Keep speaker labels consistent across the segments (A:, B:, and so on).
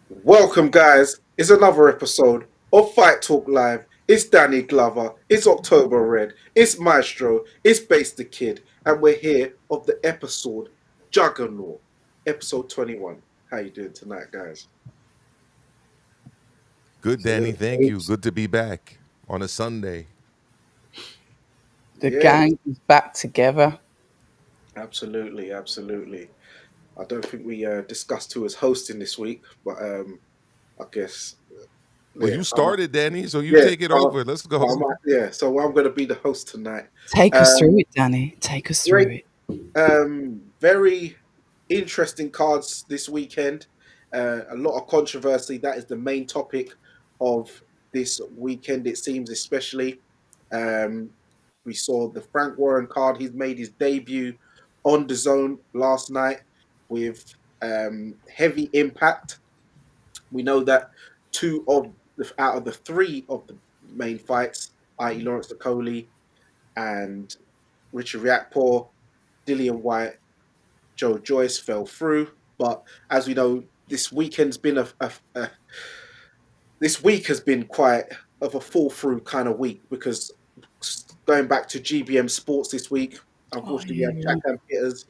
A: Welcome, guys. It's another episode of Fight Talk Live. It's Danny Glover. It's October Red. It's Maestro. It's Base the Kid. And we're here of the episode Juggernaut, episode 21. How you doing tonight, guys?
B: Good, Danny.
C: Salute,
B: Thank you.
C: salute.
B: Good to be back on a Sunday.
D: The
A: Yeah,
D: gang is back together.
A: absolutely, absolutely. I don't think we discussed who was hosting this week, but I guess,
B: Well,
A: yeah,
B: you started, Danny, so you
A: yeah,
B: take it over. Let's go.
A: yeah. So I'm going to be the host tonight.
D: Take us through
A: Um,
D: it, Danny. Take us
A: great.
D: through it.
A: Very interesting cards this weekend. A lot of controversy. That is the main topic of this weekend, it seems, especially. Um, we saw the Frank Warren card. He's made his debut on the zone last night with heavy impact. We know that out of the three of the main fights, i.e., Lawrence Okoli and Richard Riakporhe, Dillian White, Joe Joyce fell through. But as we know, this week has been quite of a fall through kind of week because going back to GBM Sports this week,
D: Oh,
A: unfortunately, we had
D: yeah.
A: Jack Peters.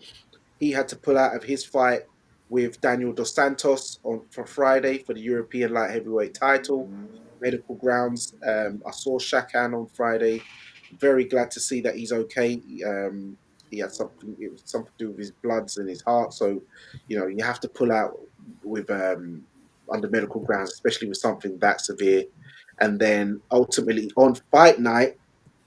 A: He had to pull out of his fight with Daniel Dos Santos for Friday for the European light heavyweight title. Medical grounds. I saw Shakan on Friday. Very glad to see that he's okay. He had something. It was something to do with his bloods and his heart. So, you have to pull out with under medical grounds, especially with something that severe. And then ultimately on fight night,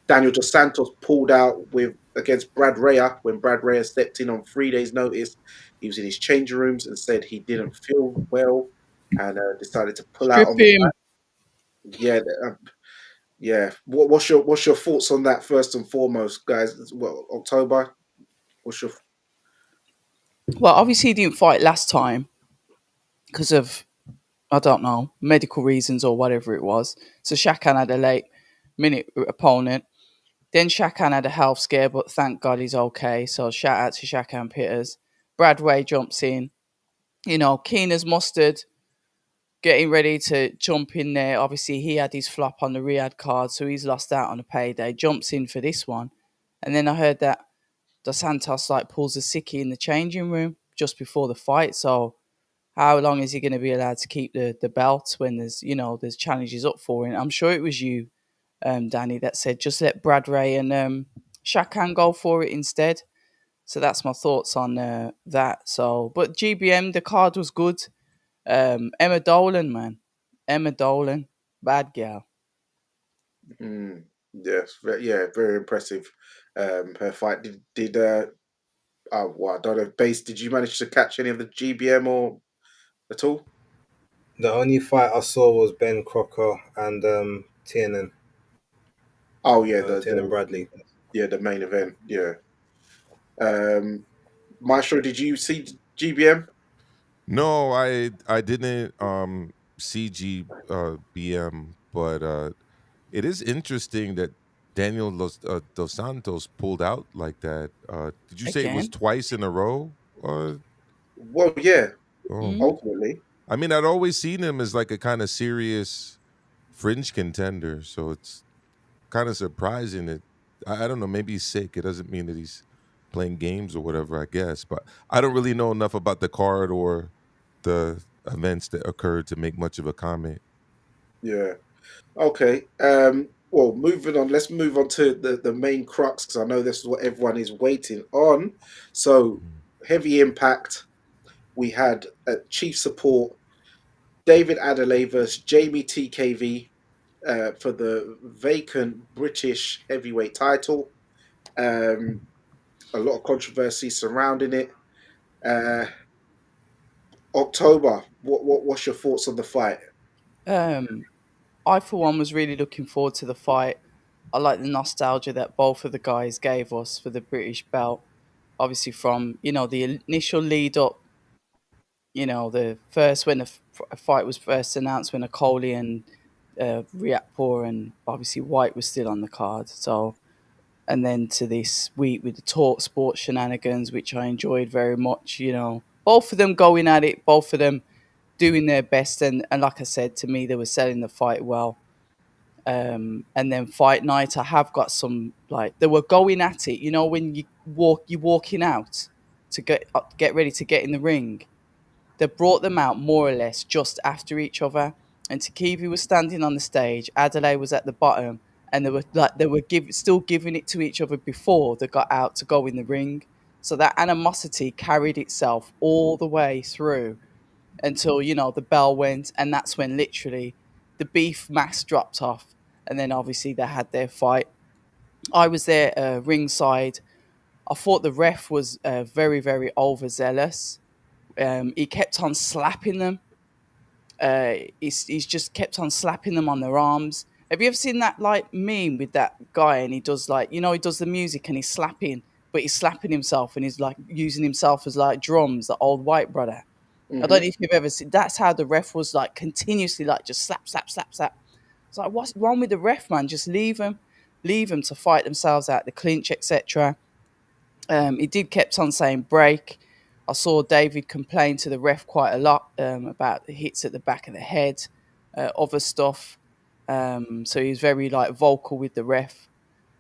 A: Daniel Dos Santos pulled out with against Brad Raya when Brad Raya stepped in on 3 days' notice. He was in his changing rooms and said he didn't feel well and decided to pull out
D: Strip
A: on the
D: him.
A: fight. Yeah, yeah. What's your thoughts on that first and foremost, guys? Well, October. What's your
D: Well, obviously, he didn't fight last time because of, I don't know, medical reasons or whatever it was. So Shakan had a late minute opponent. Then Shakan had a health scare, but thank God he's okay. So shout out to Shakan Peters. Brad Way jumps in. Keen as mustard, getting ready to jump in there. Obviously, he had his flop on the Riyadh card, so he's lost out on a payday. Jumps in for this one. And then I heard that Dos Santos pulls a sickie in the changing room just before the fight. So how long is he going to be allowed to keep the belt when there's challenges up for him? I'm sure it was you, Danny, that said just let Brad Ray and Shakan go for it instead. So that's my thoughts on that. So, but GBM, the card was good. Emma Dolan, man, Emma Dolan, bad girl.
A: yes, yeah, very impressive. Her fight did well, I don't know, base. Did you manage to catch any of the GBM or at all?
C: The only fight I saw was Ben Crocker and Tiernan,
A: Oh yeah,
C: Tiernan Bradley.
A: the main event. Yeah. Um, Maestro, did you see GBM?
B: No, I didn't see BM, but it is interesting that Dos Santos pulled out like that. Did you say it was
D: Again.
B: twice in a row?
A: Well, yeah,
B: Oh,
D: Mm.
A: ultimately,
B: I mean, I'd always seen him as like a kind of serious fringe contender, so it's kind of surprising that I don't know. Maybe he's sick. It doesn't mean that he's playing games or whatever. I guess, but I don't really know enough about the card or the events that occurred to make much of a comment.
A: yeah. Okay. Well, moving on. Let's move on to the main crux because I know this is what everyone is waiting on. So,
B: Mhm.
A: heavy impact. We had chief support David Adelaide versus Jamie TKV for the vacant British heavyweight title. Um, a lot of controversy surrounding it. Uh, October. What's your thoughts on the fight?
D: Um, I, for one, was really looking forward to the fight. I like the nostalgia that both of the guys gave us for the British belt. Obviously, from the initial lead up, the first when a fight was first announced when Okoli and Riakporhe and obviously White was still on the card. So, and then to this week with the talk sports shenanigans, which I enjoyed very much. Both of them going at it, both of them doing their best, and like I said, to me, they were selling the fight well. And then fight night, I have got some, like, they were going at it. You know, when you're walking out to get ready to get in the ring, they brought them out more or less just after each other. And Takivi was standing on the stage, Adelaide was at the bottom, and they were still giving it to each other before they got out to go in the ring. So that animosity carried itself all the way through until, the bell went, and that's when literally the beef mask dropped off, and then obviously they had their fight. I was there ringside. I thought the ref was very, very overzealous. He kept on slapping them. He's just kept on slapping them on their arms. Have you ever seen that like meme with that guy, and he does, like, he does the music and he's slapping, but he's slapping himself and he's like using himself as like drums, the old white brother. I don't
A: Hmm.
D: know if you've ever seen. That's how the ref was, like, continuously, like, just slap, slap, slap, slap. It's like, what's wrong with the ref, man? Just leave them to fight themselves out the clinch, etc. He did kept on saying break. I saw David complain to the ref quite a lot about the hits at the back of the head, other stuff. So he was very, like, vocal with the ref,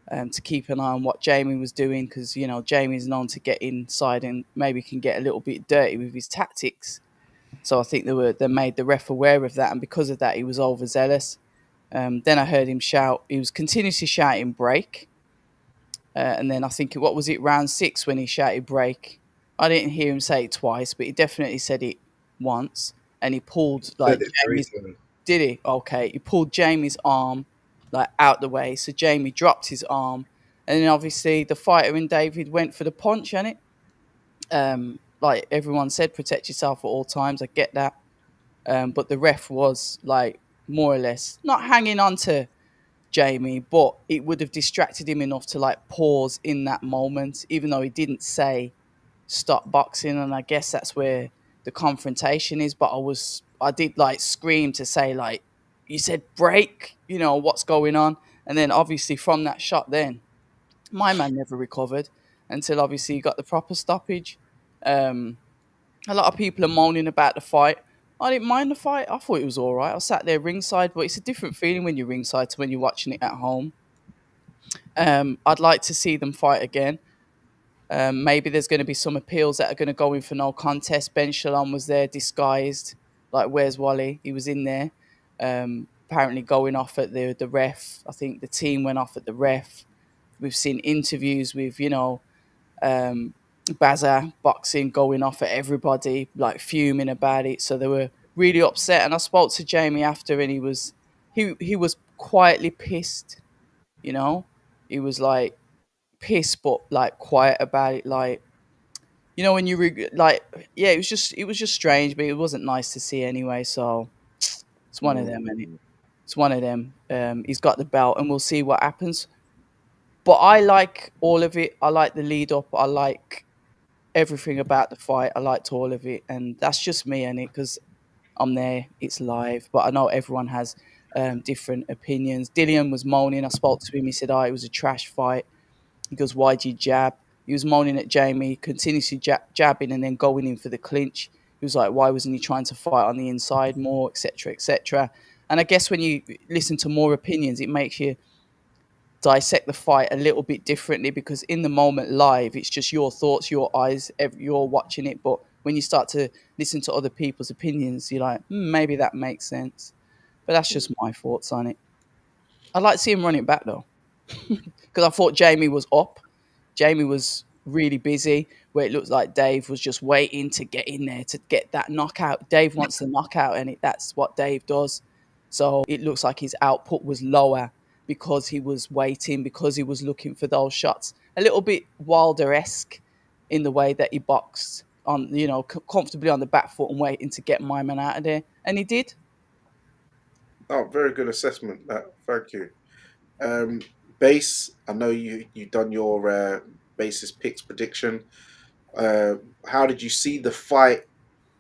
D: to keep an eye on what Jamie was doing, because Jamie's known to get inside and maybe can get a little bit dirty with his tactics. So I think they made the ref aware of that, and because of that, he was overzealous. Then I heard him shout. He was continuously shouting break, and then I think, what was it, round 6 when he shouted break? I didn't hear him say it twice, but he definitely said it once, and he pulled,
C: Said
D: like,
C: it three
D: Jamie's.
C: times.
D: Did he? Okay, he pulled Jamie's arm, like, out the way, so Jamie dropped his arm, and then obviously the fighter and David went for the punch, and it. Like everyone said, protect yourself at all times. I get that. But the ref was, like, more or less not hanging on to Jamie, but it would have distracted him enough to, like, pause in that moment, even though he didn't say stop boxing. And I guess that's where the confrontation is. But I did, like, scream to say, like, you said break, what's going on? And then obviously from that shot, then my man never recovered until obviously he got the proper stoppage. Um, a lot of people are moaning about the fight. I didn't mind the fight. I thought it was all right. I sat there ringside, but it's a different feeling when you're ringside to when you're watching it at home. I'd like to see them fight again. Maybe there's going to be some appeals that are going to go in for no contest. Ben Shalom was there disguised. Like, where's Wally? He was in there. Apparently going off at the ref. I think the team went off at the ref. We've seen interviews with, um, Baza boxing going off at everybody, like fuming about it. So they were really upset. And I spoke to Jamie after, and he was quietly pissed. You know, he was like pissed, but like quiet about it. Like, when like, yeah, it was just strange, but it wasn't nice to see anyway. So it's one of them, and
B: Mm.
D: it's one of them. He's got the belt, and we'll see what happens. But I like all of it. I like the lead up. I like everything about the fight. I liked all of it, and that's just me and it, because I'm there. It's live, but I know everyone has different opinions. Dillian was moaning. I spoke to him. He said, "Oh, it was a trash fight." He goes, "Why'd you jab?" He was moaning at Jamie, continuously jabbing and then going in for the clinch. He was like, "Why wasn't he trying to fight on the inside more, etc., etc." And I guess when you listen to more opinions, it makes you dissect the fight a little bit differently, because in the moment live, it's just your thoughts, your eyes, you're watching it. But when you start to listen to other people's opinions, you're like, maybe that makes sense. But that's just my thoughts on it. I'd like to see him run it back though, because I thought Jamie was up. Jamie was really busy, where it looks like Dave was just waiting to get in there to get that knockout. Dave wants the knockout, and that's what Dave does. So it looks like his output was lower because he was waiting, because he was looking for those shots. A little bit Wilder-esque in the way that he boxed on, comfortably on the back foot and waiting to get my man out of there. And he did.
A: Oh, very good assessment. Thank you. Um, Base. I know you done your basis picks prediction. Uh, how did you see the fight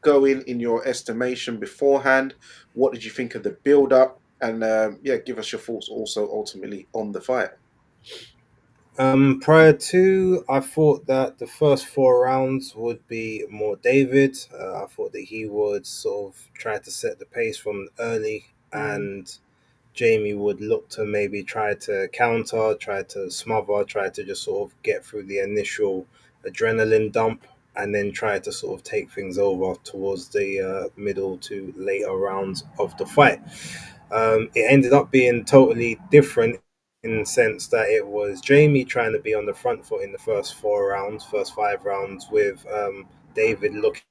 A: going in your estimation beforehand? What did you think of the build up? And yeah, give us your thoughts also ultimately on the fight.
C: Prior to, I thought that the first 4 rounds would be more David. I thought that he would sort of try to set the pace from early,
D: Mm,
C: and Jamie would look to maybe try to counter, try to smother, try to just sort of get through the initial adrenaline dump, and then try to sort of take things over towards the middle to later rounds of the fight. It ended up being totally different in the sense that it was Jamie trying to be on the front foot in the first 4 rounds, first 5 rounds, with David looking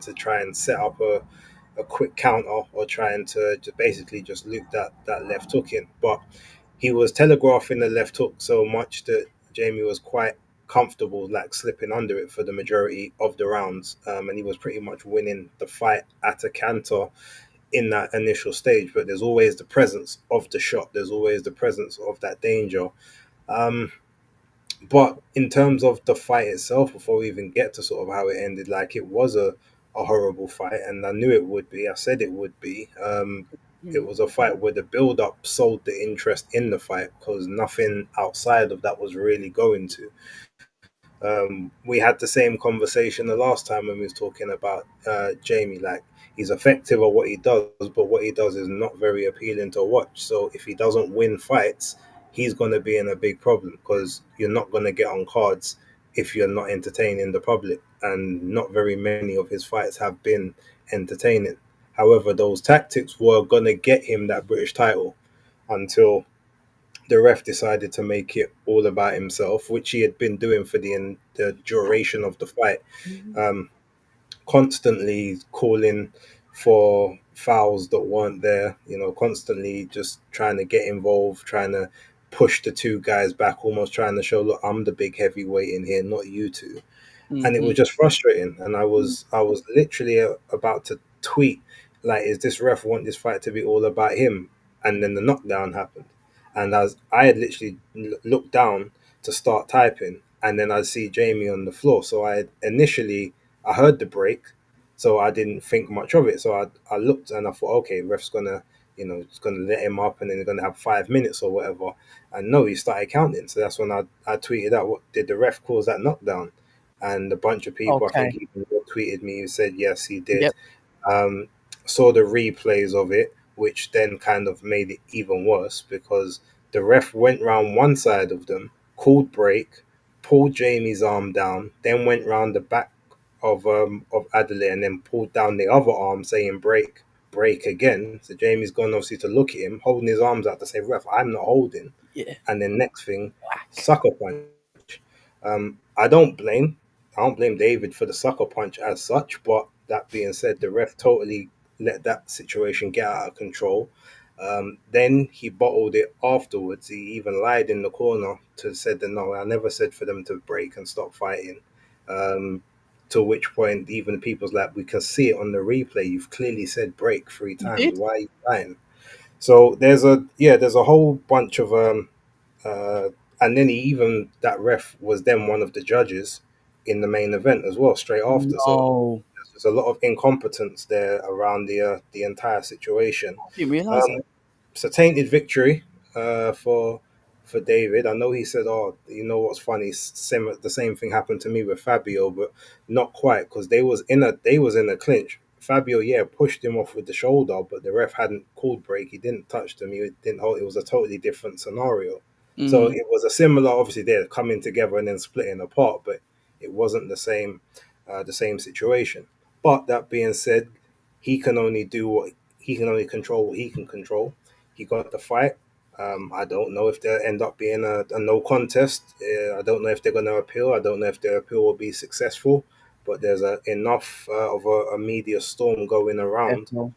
C: to try and set up a quick counter or trying to just basically just loop that left hook in. But he was telegraphing the left hook so much that Jamie was quite comfortable, like slipping under it for the majority of the rounds, and he was pretty much winning the fight at a canter in that initial stage. But there's always the presence of the shot. There's always the presence of that danger. Um, but in terms of the fight itself, before we even get to sort of how it ended, like it was a horrible fight, and I knew it would be. I said it would be. It
D: mm,
C: was a fight where the build up sold the interest in the fight because nothing outside of that was really going to. We had the same conversation the last time when we was talking about Jamie. Like he's effective at what he does, but what he does is not very appealing to watch. So if he doesn't win fights, he's going to be in a big problem because you're not going to get on cards if you're not entertaining the public. And not very many of his fights have been entertaining. However, those tactics were going to get him that British title until the ref decided to make it all about himself, which he had been doing for the duration of the fight,
D: mm,
C: um, constantly calling for fouls that weren't there, constantly just trying to get involved, trying to push the two guys back, almost trying to show, look, I'm the big heavyweight in here, not you two. And it
D: mhm,
C: was just frustrating. And I was literally about to tweet like, "Is this ref want this fight to be all about him?" And then the knockdown happened, and as I had literally looked down to start typing, and then I see Jamie on the floor. So I heard the break, so I didn't think much of it. So I looked and I thought, okay, ref's gonna. It's going to let him up and then they're going to have 5 minutes or whatever. And no, he started counting. So that's when I tweeted out, what did the ref cause that knockdown? And a bunch of people, I think,
D: okay.
C: even tweeted me who said yes, he did.
D: Yep.
C: Um, saw the replays of it, which then kind of made it even worse because the ref went round one side of them, called break, pulled Jamie's arm down, then went round the back of Adelaide and then pulled down the other arm, saying break, break again. So Jamie's gone obviously to look at him, holding his arms out to say, "Ref, I'm not holding."
D: Yeah.
C: And then next thing,
D: Whack.
C: sucker punch. I don't blame David for the sucker punch as such, but that being said, the ref totally let that situation get out of control. Then he bottled it afterwards. He even lied in the corner to said that no, I never said for them to break and stop fighting. Um, to which point, even people's like, we can see it on the replay. You've clearly said break three
D: You
C: times.
D: did?
C: Why are you lying? So there's a whole bunch of uh, and then he even that ref was then one of the judges in the main event as well straight after. So
D: No.
C: there's a lot of incompetence there around the entire situation.
D: I didn't realise
C: Um,
D: that.
C: it's a tainted victory for David. I know he said, "Oh, you know what's funny? The same thing happened to me with Fabio, but not quite because they was in a clinch. Fabio, yeah, pushed him off with the shoulder, but the ref hadn't called break. He didn't touch them. He didn't hold. It was a totally different scenario. So
D: Mm,
C: it was a similar, obviously, they're coming together and then splitting apart, but it wasn't the same situation. But that being said, he can only do what he can only control what he can control. He got the fight. I don't know if they'll end up being a no contest. I don't know if they're going to appeal. I don't know if their appeal will be successful. But there's enough of a media storm going around.
D: definitely.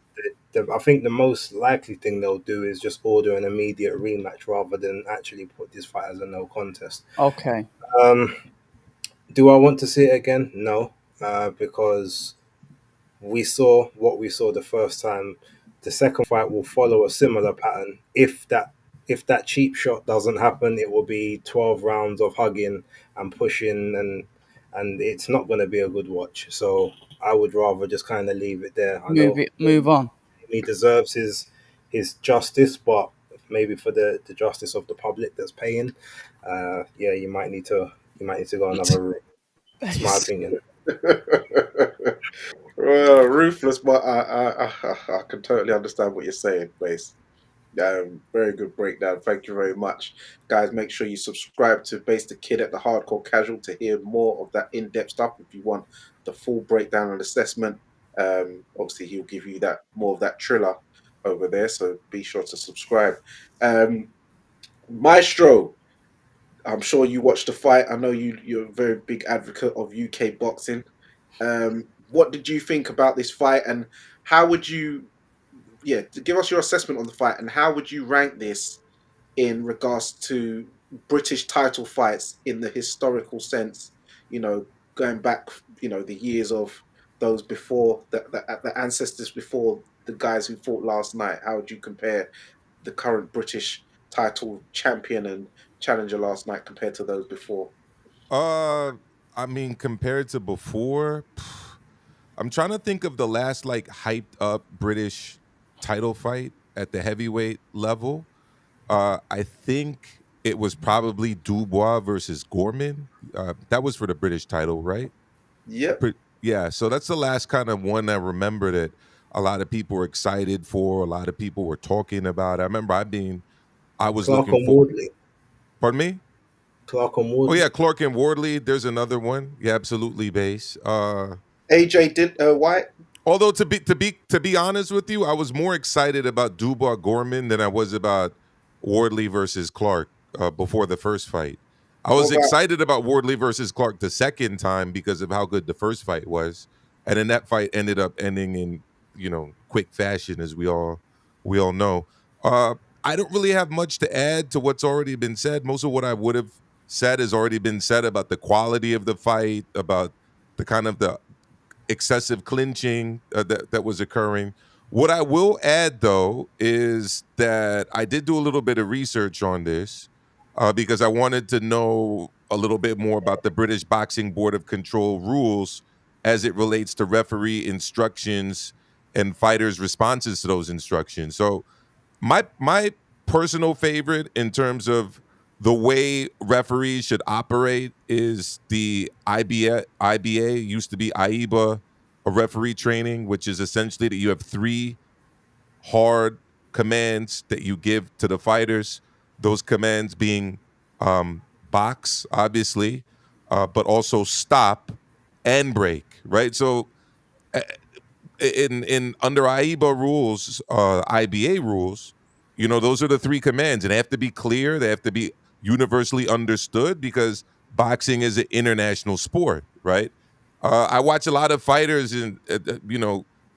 C: I think the most likely thing they'll do is just order an immediate rematch rather than actually put this fight as a no contest.
D: Okay.
C: Um, do I want to see it again? No, because we saw what we saw the first time. The second fight will follow a similar pattern. If that cheap shot doesn't happen, it will be 12 rounds of hugging and pushing, and it's not going to be a good watch. So I would rather just kind of leave it there. I know
D: Move on.
C: he deserves his justice, but maybe for the justice of the public that's paying. Yeah, you might need to go another route. It's my
D: Base.
C: opinion.
A: Well, ruthless, but I can totally understand what you're saying, Base. Very good breakdown. Thank you very much, guys. Make sure you subscribe to Base the Kid at the Hardcore Casual to hear more of that in-depth stuff. If you want the full breakdown and assessment, obviously he'll give you that more of that thriller over there. So be sure to subscribe. Um, Maestro, I'm sure you watched the fight. I know you're a very big advocate of UK boxing. What did you think about this fight, and how would you, yeah, to give us your assessment on the fight, and how would you rank this in regards to British title fights in the historical sense? You know, going back, the years of those before the ancestors before the guys who fought last night. How would you compare the current British title champion and challenger last night compared to those before?
B: Uh, I mean, compared to before, I'm trying to think of the last like hyped up British title fight at the heavyweight level. I think it was probably Dubois versus Gorman. That was for the British title, right?
A: Yep.
B: Yeah, so that's the last kind of one I remember that a lot of people were excited for. A lot of people were talking about. I was
C: Clark
B: looking
C: and
B: for.
C: Wardley.
B: Pardon me.
C: Clark and
B: Oh yeah,
C: Wardley.
B: Clark and Wardley. There's another one. Yeah, absolutely, base.
A: AJ did White.
B: Although to be honest with you, I was more excited about Dubois Gorman than I was about Wardley versus Clark before the first fight. I
A: What
B: was
A: about
B: excited about Wardley versus Clark the second time because of how good the first fight was, and then that fight ended up ending in quick fashion, as we all know. I don't really have much to add to what's already been said. Most of what I would have said has already been said about the quality of the fight, about the kind of the excessive clinching that was occurring. What I will add, though, is that I did do a little bit of research on this because I wanted to know a little bit more about the British Boxing Board of Control rules as it relates to referee instructions and fighters' responses to those instructions. So my personal favorite in terms of the way referees should operate is the IBA used to be AIBA, a referee training, which is essentially that you have three hard commands that you give to the fighters. Those commands being box, obviously, but also stop and break. Right. So in under AIBA rules, IBA rules, those are the three commands, and they have to be clear. They have to be universally understood because boxing is an international sport, right? I watch a lot of fighters and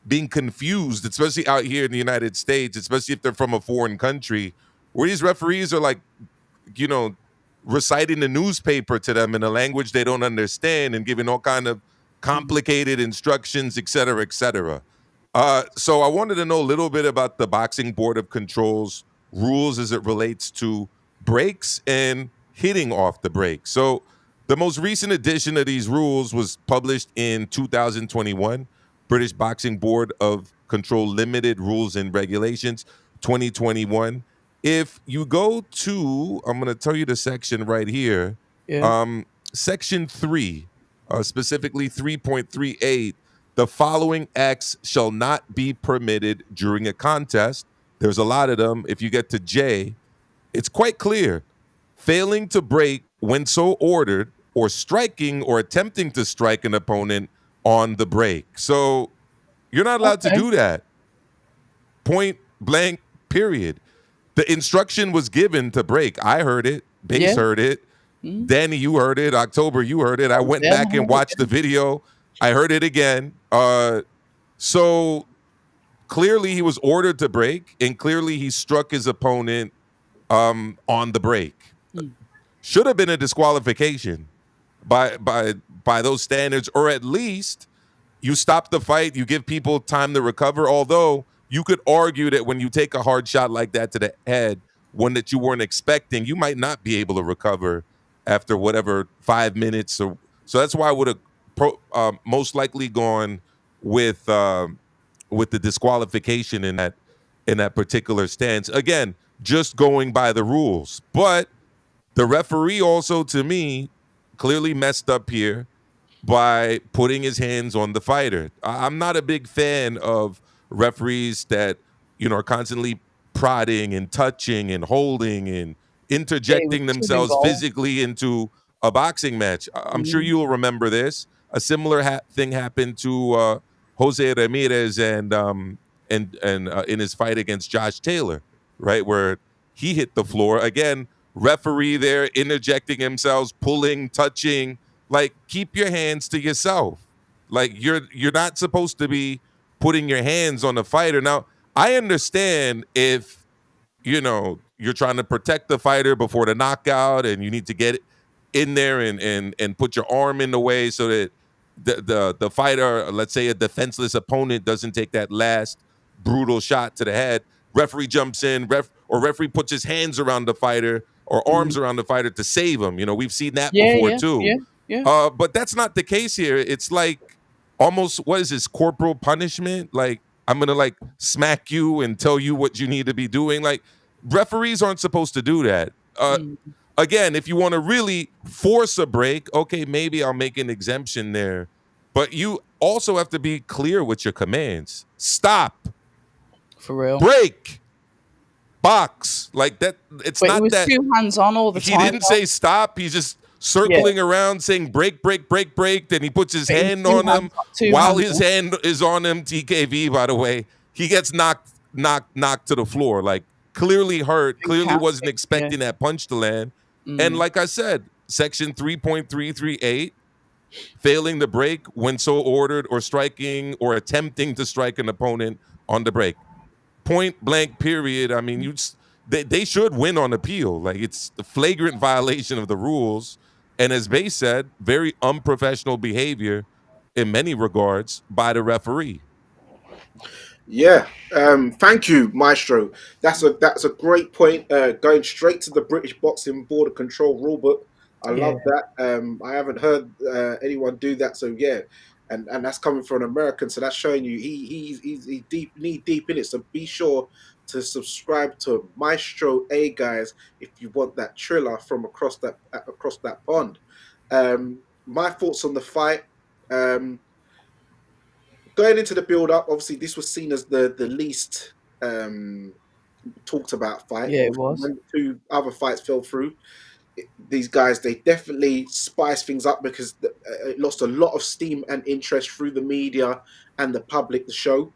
B: being confused, especially out here in the United States, especially if they're from a foreign country, where these referees are like, you know, reciting the newspaper to them in a language they don't understand and giving all kind of
D: Mm.
B: complicated instructions, et cetera, et cetera. So I wanted to know a little bit about the Boxing Board of Control's rules as it relates to breaks and hitting off the break. So the most recent edition of these rules was published in 2021, British Boxing Board of Control Limited Rules and Regulations 2021. If you go to, I'm going to tell you the section right here,
D: Yeah.
B: um, section 3, specifically 3.38, the following acts shall not be permitted during a contest. There's a lot of them. If you get to J, it's quite clear. Failing to break when so ordered, or striking or attempting to strike an opponent on the break. So you're not allowed to
D: Okay.
B: do that. Point blank, period. The instruction was given to break. I heard it. Base
D: Yeah.
B: heard it.
D: Mm.
B: Danny, you heard it. October, you heard it.
D: I
B: I
D: was
B: went
D: there. I
B: back and
D: heard it.
B: watched the video. I heard it again. So clearly he was ordered to break, and clearly he struck his opponent on the break.
D: Mm.
B: Should have been a disqualification by those standards, or at least you stop the fight, you give people time to recover. Although you could argue that when you take a hard shot like that to the head, one that you weren't expecting, you might not be able to recover after whatever 5 minutes. So that's why I would have most likely gone with with the disqualification in that particular stance. Again, just going by the rules, but The referee also, to me, clearly messed up here by putting his hands on the fighter. I'm not a big fan of referees that, are constantly prodding and touching and holding and
D: Yeah, he was
B: interjecting
D: too
B: themselves
D: involved.
B: physically into a boxing match. I'm sure
D: Mm.
B: you'll remember this. A similar thing happened to Jose Ramirez and in his fight against Josh Taylor, right, where he hit the floor again. Referee there interjecting themselves, pulling, touching, like, keep your hands to yourself. Like, you're not supposed to be putting your hands on the fighter. Now, I understand if you're trying to protect the fighter before the knockout and you need to get in there and put your arm in the way so that the fighter, let's say a defenseless opponent, doesn't take that last brutal shot to the head. Referee jumps in, referee puts his hands around the fighter or arms
D: Mm.
B: around the fighter to save him. We've seen that
D: Yeah,
B: before
D: yeah,
B: too.
D: yeah, yeah.
B: But that's not the case here. It's like almost, what is this, corporal punishment? Like, I'm gonna like smack you and tell you what you need to be doing. Like, referees aren't supposed to do that.
D: Mm.
B: Again, if you want to really force a break, okay, maybe I'll make an exemption there. But you also have to be clear with your commands. Stop,
D: For real.
B: break, box. Like that. It's
D: But he
B: not
D: was
B: that
D: too hands on all the
B: he
D: time,
B: didn't
D: though.
B: say stop. He's just
D: Yeah,
B: circling around saying break, break, break, break. Then he puts his
D: but he was
B: hand on him.
D: too
B: While
D: hands
B: his
D: on.
B: hand is on him, TKV, by the way, he gets knocked to the floor. Like, clearly hurt,
D: Been
B: clearly wasn't
D: counting. Yeah.
B: expecting that punch to land. And
D: Mm.
B: like I said, section 3.338, failing the break when so ordered, or striking or attempting to strike an opponent on the break. Point blank, period. I mean, they should win on appeal. Like, it's the flagrant violation of the rules. And as Bay said, very unprofessional behavior in many regards by the referee.
A: Yeah, thank you, Maestro. That's a great point. Going straight to the British Boxing Board of Control rulebook. I
D: Yeah.
A: love that. I haven't heard anyone do that. So yeah, and that's coming from an American. So that's showing you he's deep knee deep in it. So be sure to subscribe to Maestro A, guys, if you want that thriller from across that pond. My thoughts on the fight. Um, Going into the build up, obviously this was seen as the least um, talked about fight.
D: Yeah,
A: But
D: it
A: obviously
D: was.
A: when the two other fights fell through, these guys, they definitely spiced things up because it lost a lot of steam and interest through the media and the public. The show,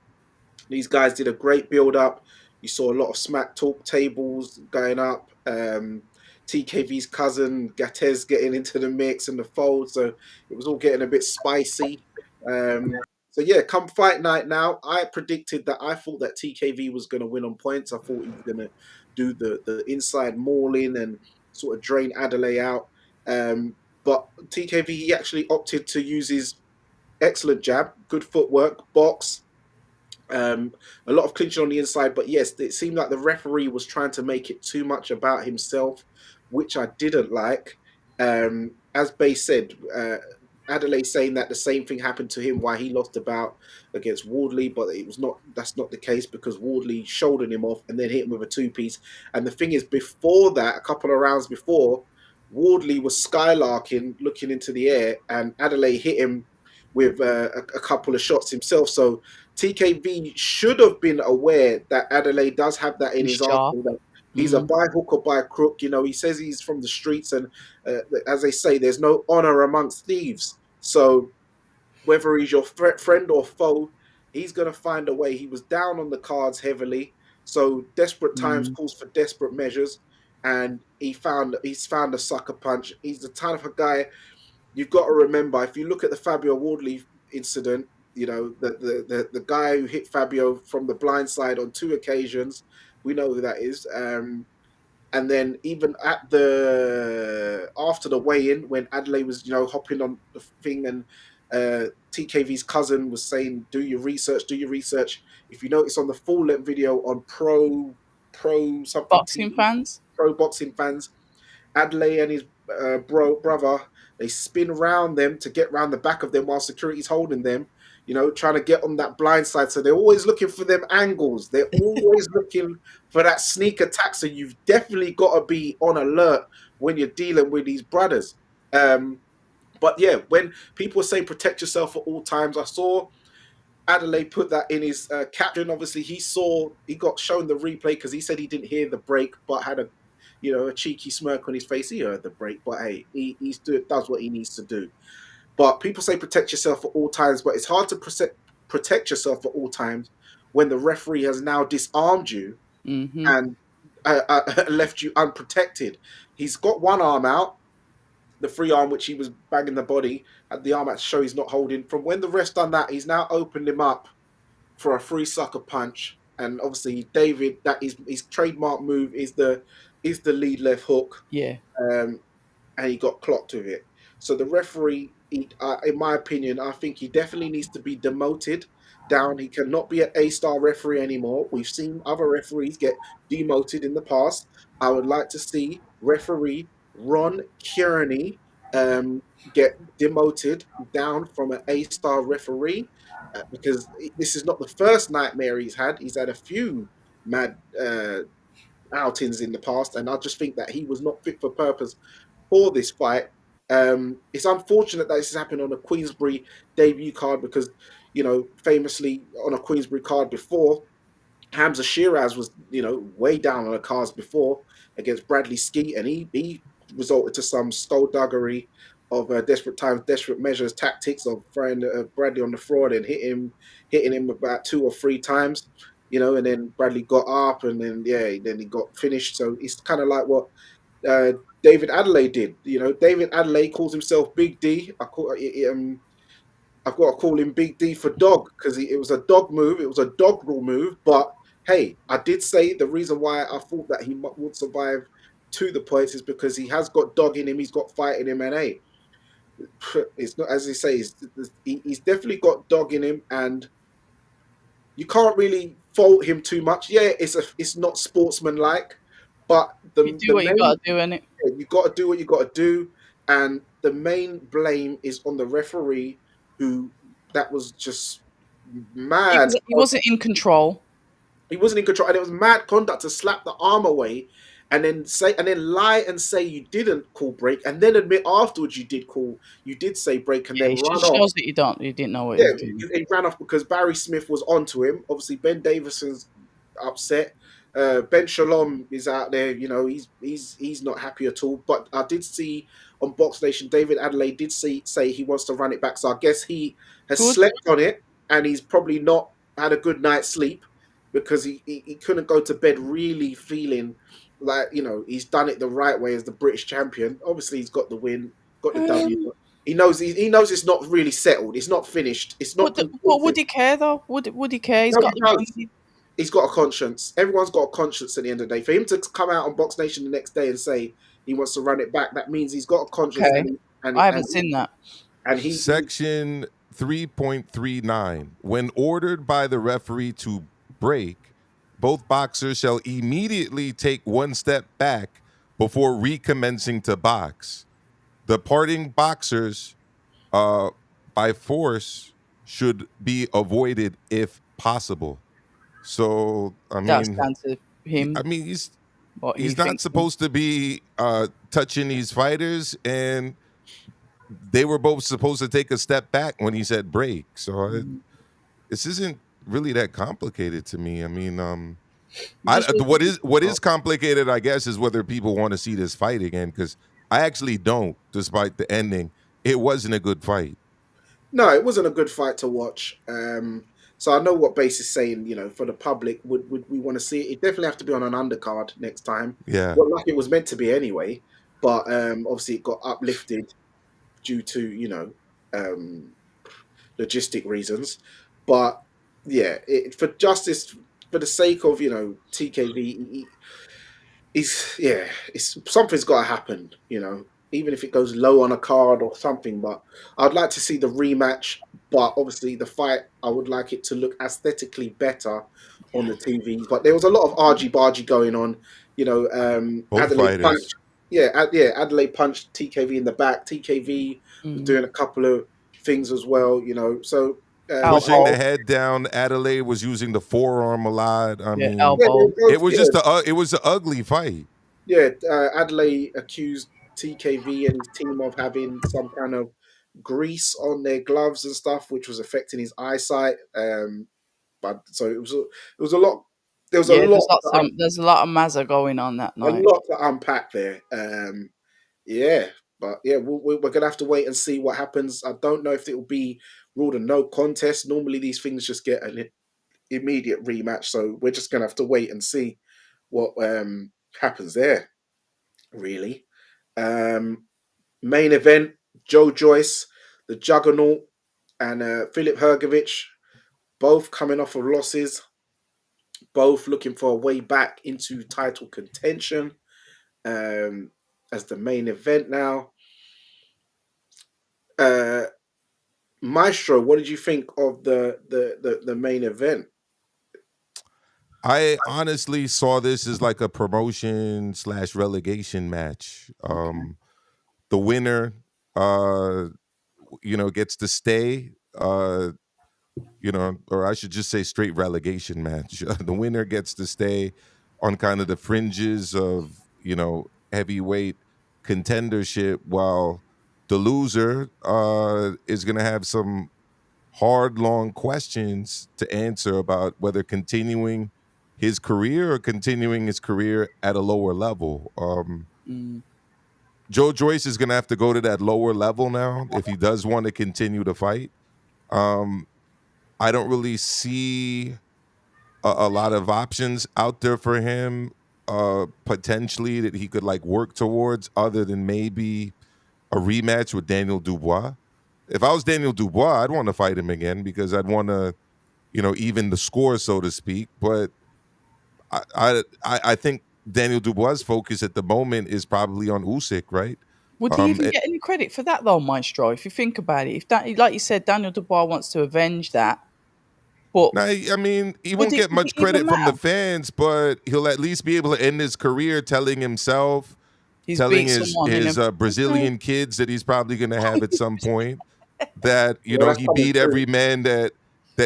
A: these guys did a great build up. You saw a lot of smack talk tables going up. TKV's cousin Gatez getting into the mix and the fold, so it was all getting a bit spicy. So yeah, come fight night now. I predicted that I thought that TKV was going to win on points. I thought he was going to do the inside mauling and sort of drain Adelaide out. But TKV, he actually opted to use his excellent jab, good footwork, box, um, a lot of clinching on the inside, but yes, it seemed like the referee was trying to make it too much about himself, which I didn't like. As Bay said, Adelaide saying that the same thing happened to him why he lost the bout against Wardley, but it was not. That's not the case because Wardley shouldered him off and then hit him with a two-piece. And the thing is, before that, a couple of rounds before, Wardley was skylarking, looking into the air, and Adelaide hit him with a couple of shots himself. So TKV should have been aware that Adelaide does have that in
D: He's
A: his
D: sharp.
A: arsenal. That he's a
D: Mm.
A: by hook or by crook. He says he's from the streets, and as they say, there's no honor amongst thieves. So whether he's your friend or foe, he's going to find a way. He was down on the cards heavily, so desperate times
D: Mm.
A: calls for desperate measures, and he's found a sucker punch. He's the type of a guy you've got to remember. If you look at the Fabio Wardley incident, the guy who hit Fabio from the blind side on two occasions, we know who that is. And then even at the after the weigh-in, when Adelaide was hopping on the thing, and TKV's cousin was saying, "Do your research, do your research." If you notice on the full length video on Pro something
D: Boxing
A: TV,
D: fans.
A: Pro Boxing Fans, Adley and his brother, they spin round them to get round the back of them while security's holding them. trying to get on that blind side. So they're always looking for them angles. They're always looking for that sneak attack. So you've definitely got to be on alert when you're dealing with these brothers. But yeah, when people say protect yourself at all times, I saw Adelaide put that in his caption. Obviously, he got shown the replay because he said he didn't hear the break, but had a cheeky smirk on his face. He heard the break, but hey, does what he needs to do. But people say protect yourself at all times, but it's hard to protect yourself at all times when the referee has now disarmed you
D: Mm-hmm.
A: and left you unprotected. He's got one arm out, the free arm which he was banging the body, and the arm out to show he's not holding. From when the ref done that, he's now opened him up for a free sucker punch. And obviously, David, that is his trademark move is the lead left hook.
D: Yeah.
A: Um, and he got clocked with it. So the referee, in my opinion, I think he definitely needs to be demoted down. He cannot be an A-star referee anymore. We've seen other referees get demoted in the past. I would like to see referee Ron Kearney get demoted down from an A-star referee because this is not the first nightmare he's had. He's had a few mad outings in the past, and I just think that he was not fit for purpose for this fight. It's unfortunate that this has happened on a Queensbury debut card because, famously on a Queensbury card before, Hamza Shiraz was, way down on the cards before against Bradley Skeet, and he resulted to some skullduggery of desperate times, desperate measures, tactics of throwing Bradley on the floor and hitting him about 2 or 3 times, and then Bradley got up, and then he got finished. So it's kind of like what uh, David Adelaide did. David Adelaide calls himself Big D. I've got to call him Big D for dog because it was a dog move. It was a doggerel move. But hey, I did say the reason why I thought that he would survive to the points is because he has got dog in him. He's got fight in him, and hey, it's not as they say. He's definitely got dog in him, and you can't really fault him too much. Yeah, it's not sportsmanlike, but
D: You do
A: the
D: what you got
A: main
D: to do, innit?
A: you got to do what you got to do, and the main blame is on the referee who that was just mad.
D: He wasn't in control.
A: He wasn't in control, and it was mad conduct to slap the arm away and then lie and say you didn't call break, and then admit afterwards you did say break, and
D: Yeah,
A: then
D: it
A: run
D: just
A: off.
D: shows that you didn't know what he
A: Yeah,
D: was doing.
A: he ran off because Barry Smith was onto him. Obviously, Ben Davison's upset. Ben Shalom is out there. He's not happy at all. But I did see on Box Nation, David Adelaide did say he wants to run it back. So I guess he has
D: Good.
A: slept on it, and he's probably not had a good night's sleep because he couldn't go to bed really feeling like he's done it the right way as the British champion. Obviously, he's got the win, got the W.
D: Um,
A: He knows it's not really settled. It's not finished. It's not
D: but
A: conclusive.
D: would he care though? Would he care? He's
A: No,
D: got
A: he
D: the
A: does.
D: win.
A: He's got a conscience. Everyone's got a conscience at the end of the day. For him to come out on Box Nation the next day and say he wants to run it back, that means he's got a conscience,
D: Okay,
A: and
D: I haven't seen that.
A: he
B: Section 3.39. When ordered by the referee to break, both boxers shall immediately take one step back before recommencing to box. The parting boxers uh, by force should be avoided if possible. So, I
D: That's
B: mean,
D: down to him.
B: he's
D: What he
B: he's not
D: thinks.
B: supposed to be touching these fighters, and they were both supposed to take a step back when he said break. So this isn't really that complicated to me.
D: Just
B: what is complicated, I guess, is whether people want to see this fight again, because I actually don't. Despite the ending, it wasn't a good fight.
A: no, it wasn't a good fight to watch. So I know what Base is saying. For the public, would we want to see it? It definitely have to be on an undercard next time.
B: Yeah,
A: Well, like it was meant to be anyway, but obviously it got uplifted due to um, logistic reasons. But yeah, for justice, for the sake of TKV, it's something's got to happen. Even if it goes low on a card or something. But I'd like to see the rematch. But obviously, the fight I would like it to look aesthetically better on the TV. But there was a lot of argy bargy going on.
B: both
A: Adelaide punched.
B: fighters.
A: Yeah, Adelaide punched TKV in the back. TKV was
D: mm,
A: doing a couple of things as well. So
B: pushing the
D: Elbow.
B: head down. Adelaide was using the forearm a lot. I
D: Yeah,
B: mean,
A: Yeah, they
D: elbow.
A: both,
B: it was
A: yeah,
B: just it was an ugly fight.
A: yeah. Adelaide accused TKV and his team of having some kind of grease on their gloves and stuff, which was affecting his eyesight. But so it was a lot. There was
D: Yeah, there's a lot of mazza going on that
A: a
D: night.
A: lot to unpack there. Yeah, but yeah, we're gonna have to wait and see what happens. I don't know if it will be ruled a no contest. Normally, these things just get an immediate rematch, so we're just gonna have to wait and see what happens there. Really, um, main event: Joe Joyce, the Juggernaut, and Philip Hergovich, both coming off of losses, both looking for a way back into title contention. Um, as the main event now. Uh, Maestro, what did you think of the main event?
B: I honestly saw this as like a promotion slash relegation match.
A: Okay.
B: The winner, uh, gets to stay. Or I should just say straight relegation match. The winner gets to stay on kind of the fringes of heavyweight contendership, while the loser is going to have some hard, long questions to answer about whether continuing his career or continuing his career at a lower level.
D: Mm.
B: Joe Joyce is going to have to go to that lower level now if he does want to continue to fight. Um, I don't really see a lot of options out there for him, potentially that he could like work towards, other than maybe a rematch with Daniel Dubois. If I was Daniel Dubois, I'd want to fight him again because I'd want to, even the score, so to speak. But I think Daniel Dubois' focus at the moment is probably on Usyk, right?
D: Would he
B: Um,
D: even get any credit for that though, Maestro? If you think about it, if that, like you said, Daniel Dubois wants to avenge that, but
B: Now, I mean, he
D: would
B: won't
D: it
B: get
D: would it
B: much
D: even
B: credit from the
D: matter?
B: fans, but he'll at least be able to end his career telling himself,
D: He's
B: telling
D: beat
B: his
D: someone and
B: his
D: everything. Okay.
B: Brazilian kids that he's probably going to have at some point, that
A: Well, that's
B: he
A: coming
B: beat
A: soon.
B: every man that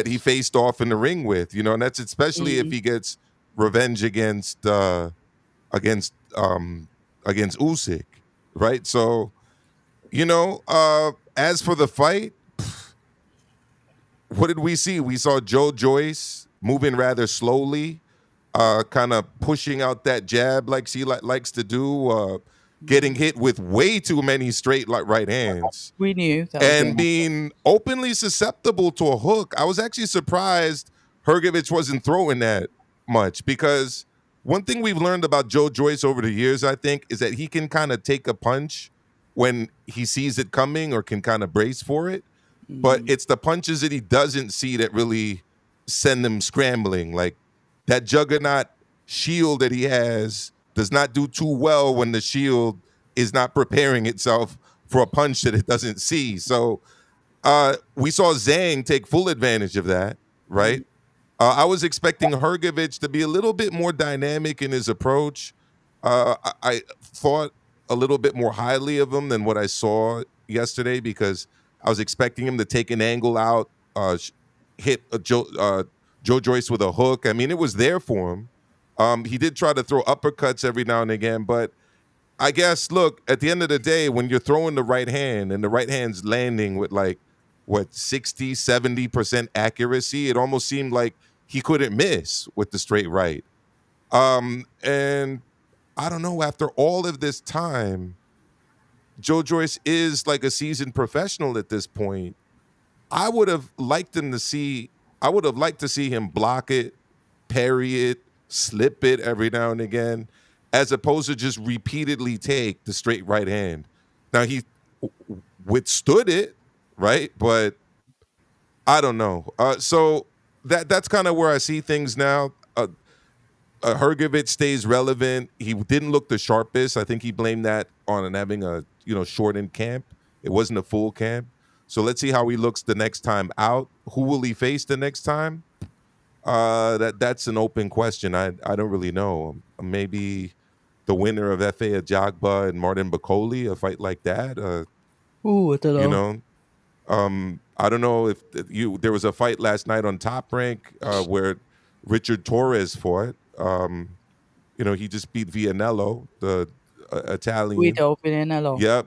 B: he faced off in the ring with, and that's especially if
D: Mm,
B: he gets revenge against against Usyk, right? So as for the fight, what did we see? We saw Joe Joyce moving rather slowly, kind of pushing out that jab like she likes to do, getting
D: mm.
B: hit with way too many straight like right hands,
D: We knew that was going
B: and
D: to happen.
B: being openly susceptible to a hook. I was actually surprised Hergovich wasn't throwing that much, because one thing we've learned about Joe Joyce over the years, I think, is that he can kind of take a punch when he sees it coming or can kind of brace for it, but
D: Mm,
B: it's the punches that he doesn't see that really send him scrambling. Like that juggernaut shield that he has does not do too well when the shield is not preparing itself for a punch that it doesn't see. So we saw Zhang take full advantage of that, right?
D: mm.
B: I was expecting Hergovich to be a little bit more dynamic in his approach. I thought a little bit more highly of him than what I saw yesterday, because I was expecting him to take an angle out, hit Joe Joyce with a hook. I mean, it was there for him. He did try to throw uppercuts every now and again, but I guess, look, at the end of the day, when you're throwing the right hand and the right hand's landing with like, what, 60, 70% accuracy, it almost seemed like he couldn't miss with the straight right. And I don't know, after all of this time, Joe Joyce is like a seasoned professional at this point. I would have liked him to see, I would have liked to see him block it, parry it, slip it every now and again, as opposed to just repeatedly take the straight right hand. Now he withstood it, right? But I don't know. So that's kind of where I see things now. Hergovich stays relevant. He didn't look the sharpest. I think he blamed that on having a shortened camp. It wasn't a full camp. So let's see how he looks the next time out. Who will he face the next time? That's an open question. I don't really know. Maybe the winner of Efe Ajagba and Martin Bacoli, a fight like that.
D: Ooh, I don't
B: You
D: know.
B: know, I don't know if you there was a fight last night on Top Rank where Richard Torres fought. He just beat Vianello, the Italian.
D: Guido Villanello.
B: Yep.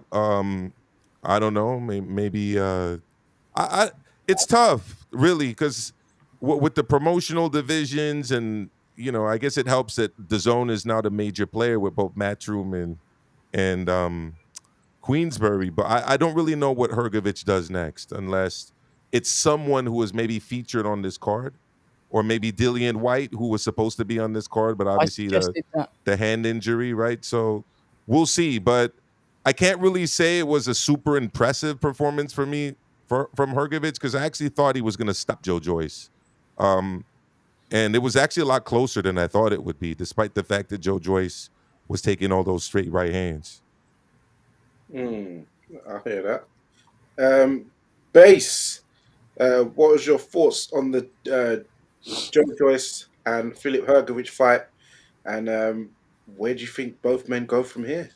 B: I don't know. Maybe I it's tough, really, because with the promotional divisions and I guess it helps that DAZN is now the major player with both Matchroom and Queensbury. But I don't really know what Hergovich does next, unless it's someone who was maybe featured on this card, or maybe Dillian White, who was supposed to be on this card, but
D: I
B: obviously the
D: suggested that.
B: the hand injury, right? So we'll see. But I can't really say it was a super impressive performance for me from Hergovich, because I actually thought he was going to stop Joe Joyce. Um, and it was actually a lot closer than I thought it would be, despite the fact that Joe Joyce was taking all those straight right hands.
A: Mm, I hear that. Base. What was your thoughts on the Joe Joyce and Philip Hergovich fight? And where do you think both men go from here?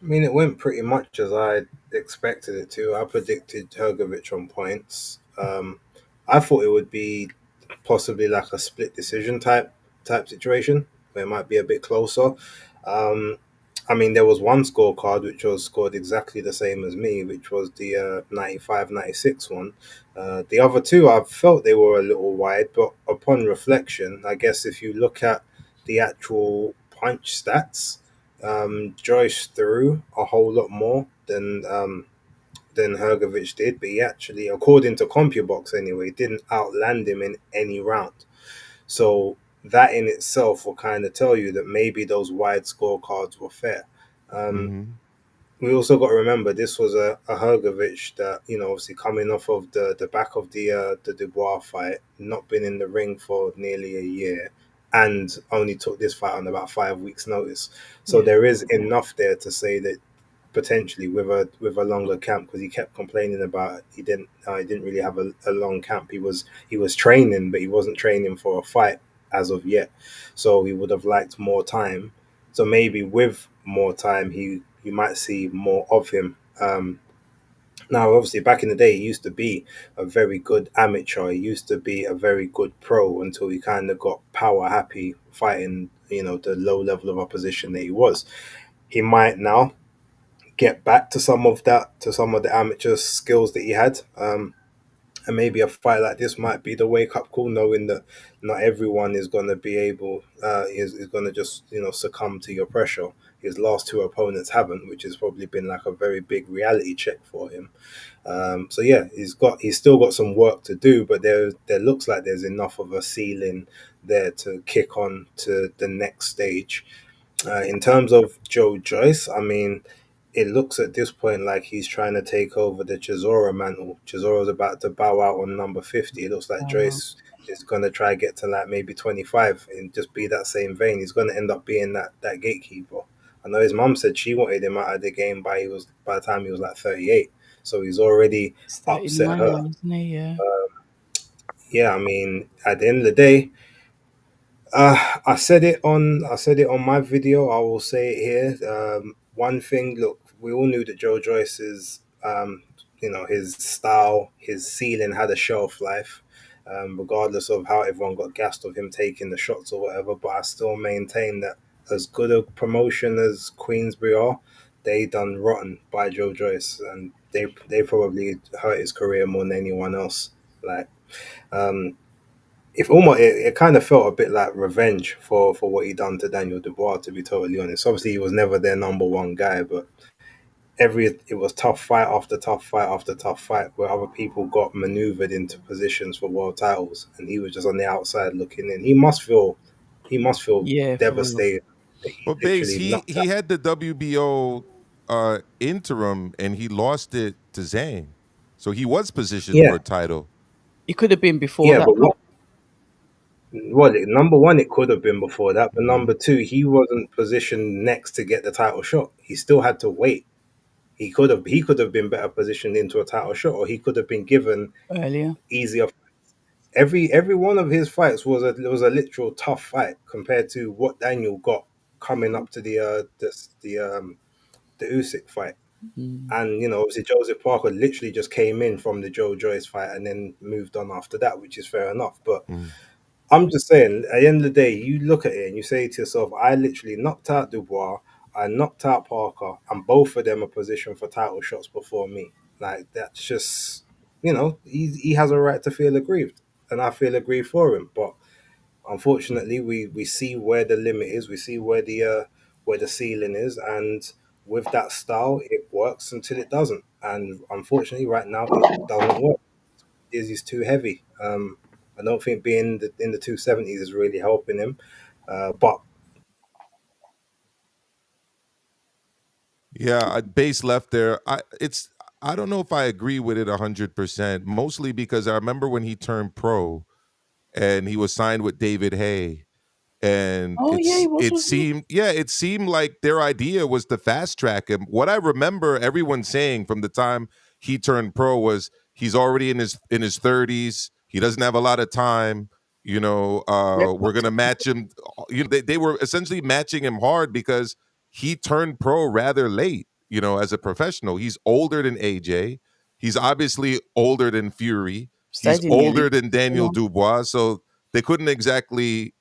C: I mean, it went pretty much as I expected it to. I predicted Hergovich on points. I thought it would be possibly like a split decision type situation where it might be a bit closer. Um, I mean, there was one scorecard which was scored exactly the same as me, which was the 95-96 one. The other two, I felt they were a little wide, but upon reflection, I guess if you look at the actual punch stats, Joyce threw a whole lot more than Hergovich did, but he actually, according to CompuBox anyway, didn't outland him in any round. So that in itself will kind of tell you that maybe those wide scorecards were fair. Um,
B: Hmm.
C: we also got to remember this was a Hergovich that, obviously coming off of the back of the Dubois fight, not been in the ring for nearly a year, and only took this fight on about 5 weeks' notice. So
D: Yeah.
C: there is enough there to say that potentially with a longer camp, because he kept complaining about he didn't really have a long camp. He was training, but he wasn't training for a fight as of yet. So he would have liked more time. So maybe with more time, you might see more of him. Now, obviously, back in the day, he used to be a very good amateur. He used to be a very good pro until he kind of got power happy fighting, the low level of opposition that he was. He might now get back to some of that, to some of the amateur skills that he had. And maybe a fight like this might be the wake up call, knowing that not everyone is going to be able, is going to just, succumb to your pressure. His last two opponents haven't, which has probably been like a very big reality check for him. So yeah, he's still got some work to do, but there looks like there's enough of a ceiling there to kick on to the next stage. In terms of Joe Joyce, I mean, it looks at this point like he's trying to take over the Chisora mantle. Chisora's about to bow out on number 50. It looks like
D: Wow.
C: Joyce is going to try get to like maybe 25 and just be that same vein. He's going to end up being that gatekeeper. I know his mum said she wanted him out of the game by the time he was like 38. So he's already
D: It's
C: upset
D: 39
C: her.
D: now, isn't he? Yeah.
C: Yeah, I mean, at the end of the day, I said it on my video. I will say it here. One thing, look, we all knew that Joe Joyce's, his style, his ceiling had a shelf life, regardless of how everyone got gassed of him taking the shots or whatever. But I still maintain that as good a promotion as Queensbury are, they done rotten by Joe Joyce, and they probably hurt his career more than anyone else. Like, um, if almost it kind of felt a bit like revenge for what he done to Daniel Dubois. To be totally honest, obviously he was never their number one guy, but it was tough fight after tough fight after tough fight where other people got maneuvered into positions for world titles, and he was just on the outside looking in. He must feel
D: Yeah, for real.
C: devastated that he
B: But Base,
C: literally
B: he
C: knocked
B: he
C: out.
B: had the WBO interim and he lost it to Zhang, so he was positioned for
C: Yeah,
B: a title.
D: It could have been before
C: yeah,
D: that.
C: but number one, it could have been before that, but
B: Hmm.
C: number two, he wasn't positioned next to get the title shot. He still had to wait. He could have been better positioned into a title shot, or he could have been given
D: Earlier.
C: easier. Every one of his fights was a literal tough fight compared to what Daniel got coming up to the Usyk fight.
D: Mm.
C: And obviously Joseph Parker literally just came in from the Joe Joyce fight and then moved on after that, which is fair enough. But
B: Mm.
C: I'm just saying, at the end of the day, you look at it and you say to yourself, I literally knocked out Dubois, I knocked out Parker, and both of them are positioned for title shots before me. Like, that's just, he has a right to feel aggrieved, and I feel aggrieved for him. But unfortunately, we see where the limit is, we see where the ceiling is, and with that style, it works until it doesn't. And unfortunately, right now, it doesn't work. He's too heavy. I don't think being in the 270s is really helping him. But
B: Yeah, base left there. I don't know if I agree with it 100%. Mostly because I remember when he turned pro and he was signed with David Hay, and
D: Oh yeah, he was,
B: it
D: wasn't he?
B: seemed, yeah, it seemed like their idea was to fast track him. What I remember everyone saying from the time he turned pro was he's already in his 30s, he doesn't have a lot of time,
D: Yeah,
B: we're gonna match him. They were essentially matching him hard because he turned pro rather late, as a professional. He's older than AJ, he's obviously older than Fury, he's
D: stayed in the
B: older
D: Olympics
B: than
D: so
B: Daniel
D: long.
B: Dubois, so they couldn't exactly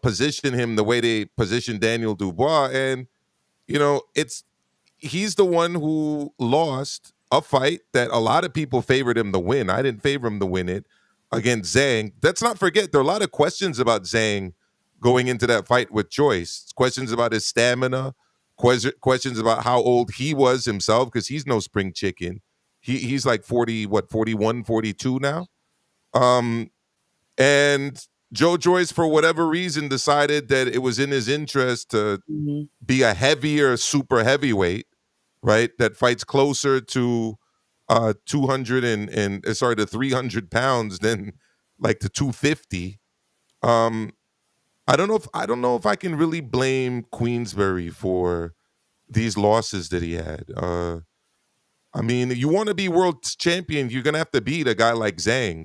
B: position him the way they positioned Daniel Dubois. And, it's he's the one who lost a fight that a lot of people favored him to win. I didn't favor him to win it against Zhang. Let's not forget, there are a lot of questions about Zhang going into that fight with Joyce. Questions about his stamina, questions about how old he was himself, because he's no spring chicken. He's like 40, what, 41, 42 now? Um, and Joe Joyce, for whatever reason, decided that it was in his interest to
D: Mhm.
B: be a heavier super heavyweight, right? That fights closer to 200 sorry, to 300 pounds than like the 250. Um, I don't know if I can really blame Queensberry for these losses that he had. I mean, you want to be world champion, you're gonna have to beat a guy like Zhang.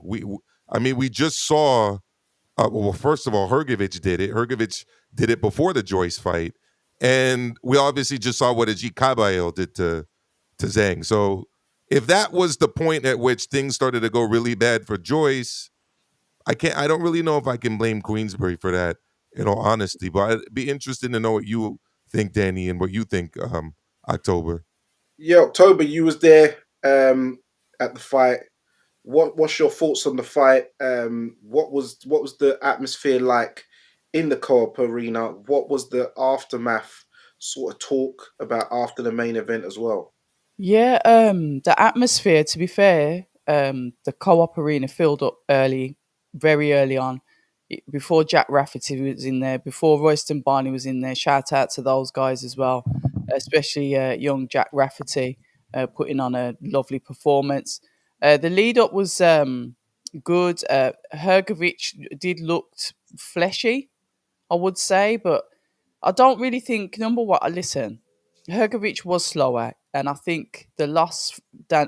B: I mean, we just saw. Well, first of all, Hergovich did it. Hergovich did it before the Joyce fight, and we obviously just saw what Ajit Kabayel did to Zhang. So, if that was the point at which things started to go really bad for Joyce, I can't. I don't really know if I can blame Queensbury for that. In all honesty, but I'd be interested to know what you think, Danny, and what you think, October.
A: Yeah, October, you was there at the fight. What's your thoughts on the fight? What was the atmosphere like in the co-op arena? What was the aftermath sort of talk about after the main event as well?
D: Yeah, the atmosphere, to be fair, the co-op arena filled up early, very early on. Before Jack Rafferty was in there, before Royston Barney was in there. Shout out to those guys as well, especially young Jack Rafferty, putting on a lovely performance. The lead up was good. Hergovich did look fleshy, I would say, but I don't really think, number one. Listen, Hergovich was slower, and I think the loss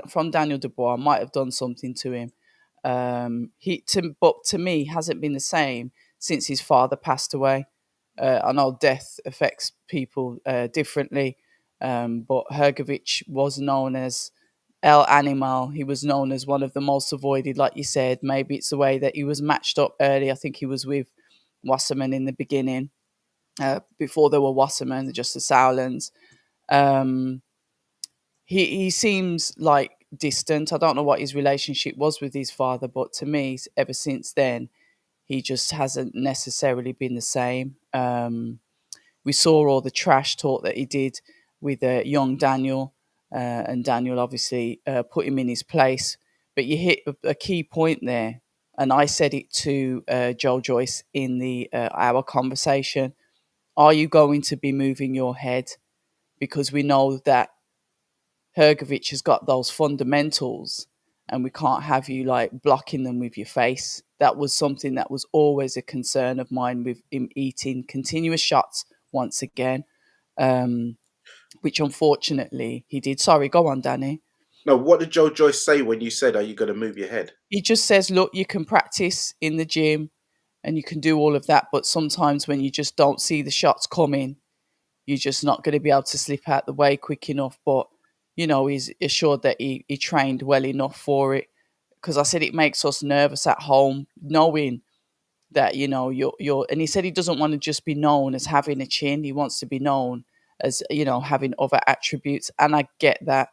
D: from Daniel Dubois might have done something to him. But to me, hasn't been the same since his father passed away. I know death affects people differently, but Hergovich was known as El Animal. He was known as one of the most avoided, like you said. Maybe it's the way that he was matched up early. I think he was with Wasserman in the beginning, before there were Wasserman, just the Sowlands. Um, he seems like distant. I don't know what his relationship was with his father, but to me, ever since then, he just hasn't necessarily been the same. We saw all the trash talk that he did with young Daniel, and Daniel obviously put him in his place. But you hit a key point there, and I said it to Joel Joyce in the our conversation. Are you going to be moving your head? Because we know that Hergovich has got those fundamentals, and we can't have you like blocking them with your face. That was something that was always a concern of mine with him eating continuous shots once again, um, which unfortunately he did. Sorry, go on, Danny.
A: No, what did Joe Joyce say when you said, "Are you going to move your head"?
D: He just says, look, you can practice in the gym and you can do all of that, but sometimes when you just don't see the shots coming, you're just not going to be able to slip out the way quick enough. But he's assured that he trained well enough for it. Because I said it makes us nervous at home knowing that you're and he said he doesn't want to just be known as having a chin. He wants to be known as having other attributes, and I get that.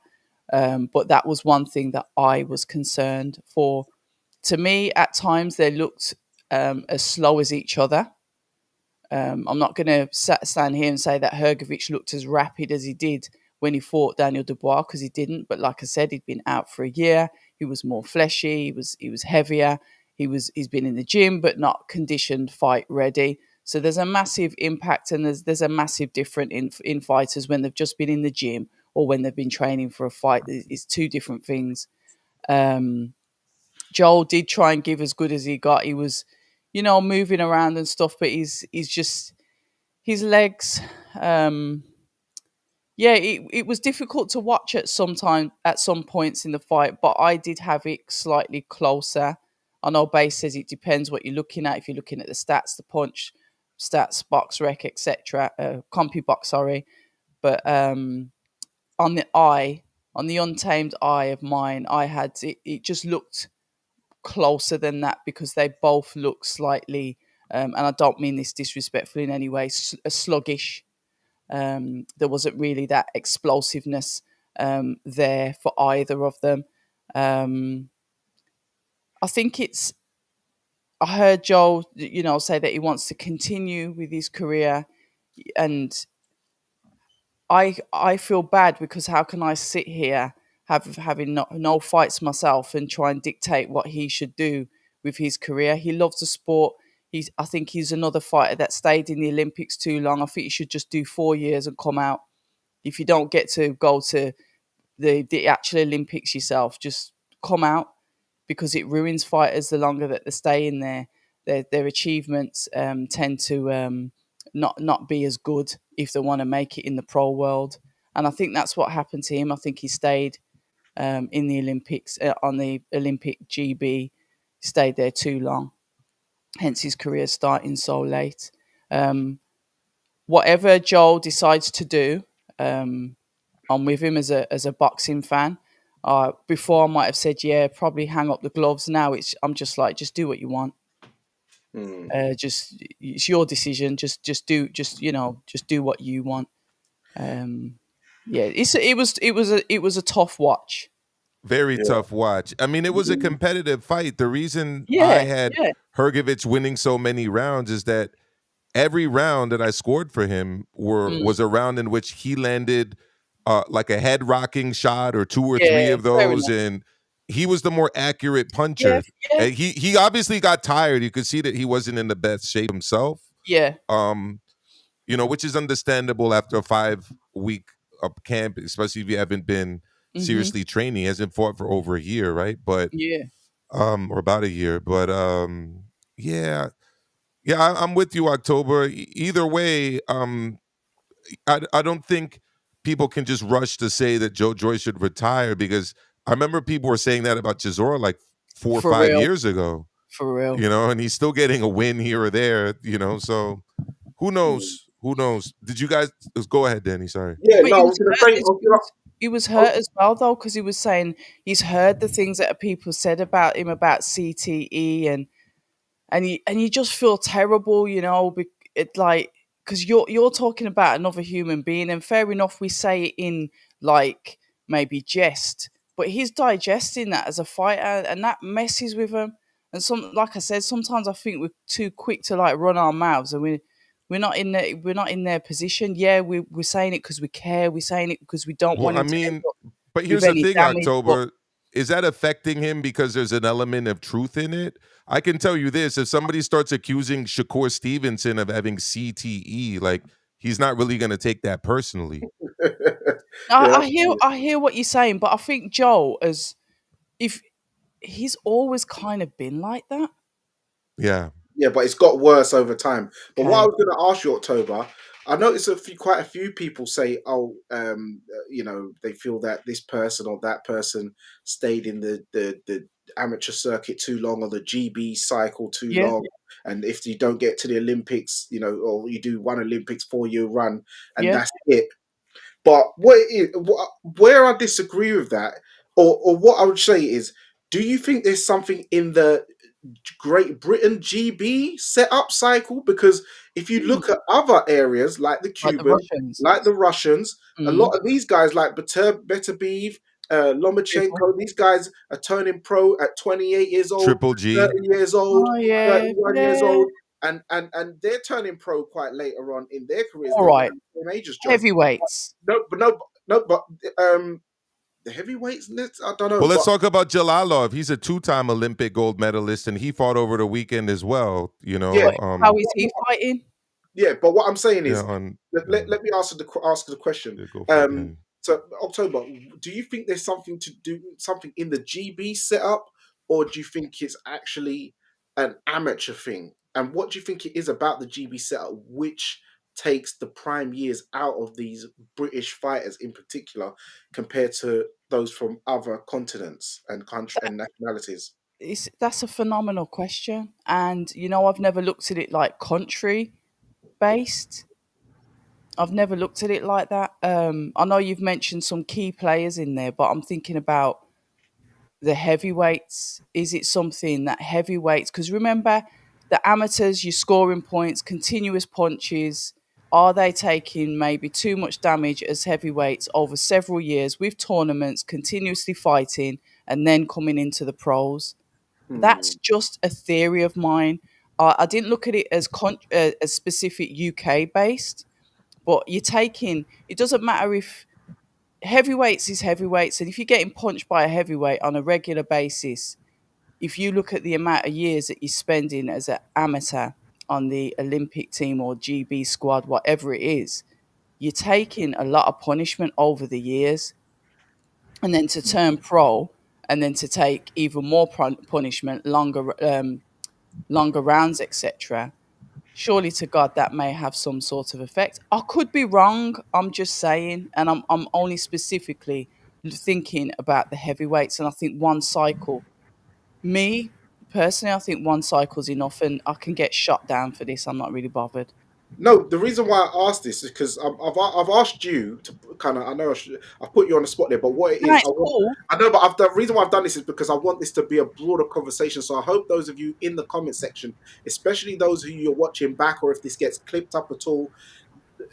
D: But that was one thing that I was concerned for. To me, at times they looked as slow as each other. I'm not going to stand here and say that Hergovich looked as rapid as he did when he fought Daniel Dubois, because he didn't. But like I said, he'd been out for a year. He was more fleshy. He was heavier. He's been in the gym, but not conditioned, fight ready. So there's a massive impact, and there's a massive difference in fighters when they've just been in the gym or when they've been training for a fight. It's two different things. Um, Joel did try and give as good as he got. He was, moving around and stuff, but he's just his legs. Yeah, it was difficult to watch at some points in the fight, but I did have it slightly closer. I know Base says it depends what you're looking at. If you're looking at the stats, the punch stats, box rec, etc., compy box, sorry. But on the eye, on the untamed eye of mine, I had it. It just looked closer than that because they both look slightly, and I don't mean this disrespectfully in any way, sluggish. There wasn't really that explosiveness there for either of them. Um, I think it's. I heard Joel, say that he wants to continue with his career, and I feel bad because how can I sit here having no fights myself and try and dictate what he should do with his career? He loves the sport. I think he's another fighter that stayed in the Olympics too long. I think he should just do 4 years and come out. If you don't get to go to the actual Olympics yourself, just come out, because it ruins fighters the longer that they stay in there. Their achievements tend to not be as good if they want to make it in the pro world. And I think that's what happened to him. I think he stayed in the Olympics, on the Olympic GB, stayed there too long. Hence his career starting so late. Whatever Joel decides to do, I'm with him as a boxing fan. Before I might have said, yeah, probably hang up the gloves. Now I'm just like, just do what you want.
A: Mm.
D: Just it's your decision. Just do what you want. Yeah, it was a tough watch.
B: Very
A: Yeah.
B: tough watch. I mean, it was a competitive fight. The reason I
D: Yeah,
B: had
D: yeah,
B: Hergovich winning so many rounds is that every round that I scored for him
D: mm,
B: was a round in which he landed like a head rocking shot or two or three
D: yeah.
B: of
D: Fair
B: those,
D: enough.
B: and he was the more accurate
D: Yeah,
B: puncher.
D: yeah,
B: And he obviously got tired. You could see that he wasn't in the best shape himself.
D: yeah.
B: Um, which is understandable after a 5 week up camp, especially if you haven't been
D: Mhm.
B: seriously training. He hasn't fought for over a year, right? But
D: Yeah.
B: or about a year. But yeah, yeah, I'm with you, October. Either way, I don't think people can just rush to say that Joe Joyce should retire, because I remember people were saying that about Chisora like four or
D: For
B: five
D: real.
B: years ago,
D: For real.
B: and he's still getting a win here or there, so who
A: Mm.
B: knows? Who knows? Did you guys go ahead, Danny? Sorry.
A: Yeah,
D: But
A: no, I was going to say, I was gonna,
D: he was
A: I was,
D: hurt as well though, because he was saying he's heard the things that people said about him about CTE, and you just feel terrible, it like, because you're talking about another human being, and fair enough, we say it in like maybe jest, but he's digesting that as a fighter, and that messes with him. And like I said, sometimes I think we're too quick to like run our mouths, and we're not in their position. Yeah, we're saying it because we care. We're saying it because we don't
B: Well,
D: want
B: I
D: him to end
B: mean,
D: up
B: but
D: with
B: here's the
D: any
B: thing,
D: damage. But
B: October. Is that affecting him because there's an element of truth in it? I can tell you this: if somebody starts accusing Shakur Stevenson of having CTE, like, he's not really going to take that personally.
D: I,
A: yeah,
D: I hear I hear what you're saying, but I think Joel, as if he's always kind of been like that.
B: Yeah.
A: yeah, but it's got worse over time. But what I
D: Okay.
A: was going to ask you, October, I noticed quite a few people say, "Oh, they feel that this person or that person stayed in the amateur circuit too long, or the GB cycle too
D: Yeah.
A: long, and if you don't get to the Olympics, or you do one Olympics 4-year run, and
D: Yeah.
A: that's it." But where I disagree with that, or what I would say is, do you think there's something in the Great Britain GB setup cycle? Because if you
D: Hmm.
A: look at other areas like the
D: Like the
A: Cubans,
D: Russians.
A: like the Russians, a
D: Mm.
A: lot of these guys like Beterbiev,
D: People.
A: Lomachenko, these guys are turning pro at 28 years old,
B: Triple G.
A: 30 years old,
D: Oh yeah,
A: 31 years
D: yeah.
A: old, and they're turning pro quite later on in their careers.
D: All
A: They're
D: right.
A: around the same age as John.
D: Heavyweights.
A: No, but no, no, but the heavyweights, I don't know,
B: Well, let's
A: but
B: talk about Jalalov. He's a two-time Olympic gold medalist, and he fought over the weekend as well.
A: yeah,
D: But how is he
A: what
D: fighting?
A: yeah, but what I'm saying
B: Yeah,
A: is,
B: on
A: let me ask the question.
B: yeah, go for it, Danny.
A: So October, do you think there's something in the GB setup, or do you think it's actually an amateur thing? And what do you think it is about the GB setup which takes the prime years out of these British fighters in particular, compared to those from other continents and country and nationalities?
D: That's a phenomenal question, and I've never looked at it like country based. I've never looked at it like that. I know you've mentioned some key players in there, but I'm thinking about the heavyweights. Is it something that heavyweights? Because remember, the amateurs, you're scoring points, continuous punches. Are they taking maybe too much damage as heavyweights over several years with tournaments, continuously fighting, and then coming into the pros? That's
A: Hmm.
D: just a theory of mine. I didn't look at it as specific UK based, but you're taking. It doesn't matter if heavyweights is heavyweights, and if you're getting punched by a heavyweight on a regular basis, if you look at the amount of years that you're spending as an amateur on the Olympic team or GB squad, whatever it is, you're taking a lot of punishment over the years, and then to turn pro, and then to take even more punishment, longer rounds, etc. Surely to God, that may have some sort of effect. I could be wrong. I'm just saying, and I'm only specifically thinking about the heavyweights, and I think one cycle. Me personally, I think one cycle's enough, and I can get shot down for this. I'm not really bothered.
A: No, the reason why I asked this is because I've asked you to kind of, I know I've put you on the spot there, but what it
D: No,
A: is,
D: it's cool.
A: I know, but the reason why I've done this is because I want this to be a broader conversation. So I hope those of you in the comment section, especially those who you're watching back, or if this gets clipped up at all,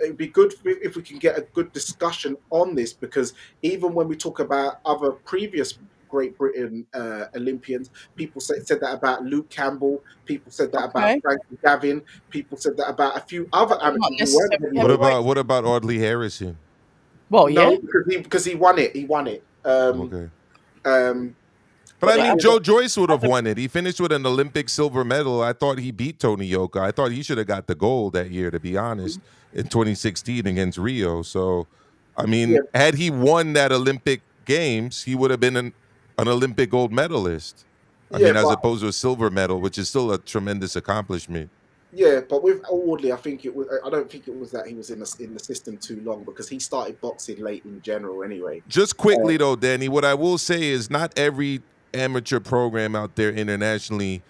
A: it'd be good if we can get a good discussion on this, because even when we talk about other previous Great Britain Olympians, people said that about Luke Campbell, people said that about
D: Okay,
A: Frankie Gavin, people said that about a few other
D: not
A: amateurs who weren't
D: necessarily
A: heavyweights.
B: What
D: heavyweights.
B: about Audley Harrison?
D: Well, yeah,
A: No, because he won it. He won it.
B: Okay.
A: Um,
B: But I
A: but
D: but
B: mean,
A: that,
B: Joe Joyce would
D: at
B: have
D: the,
B: won it. He finished with an Olympic silver medal. I thought he beat Tony Yoka. I thought he should have got the gold that year, to be honest, in 2016 against Rio. So, I
A: yeah,
B: mean, had he won that Olympic Games, he would have been an Olympic gold medalist. I
A: yeah,
B: mean, as
A: but
B: opposed to a silver medal, which is still a tremendous accomplishment.
A: yeah, but with Audley, I think it was. I don't think it was that he was in the system too long, because he started boxing late in general anyway.
B: Just
A: Uh,
B: quickly, though, Danny, what I will say is not every amateur program out there internationally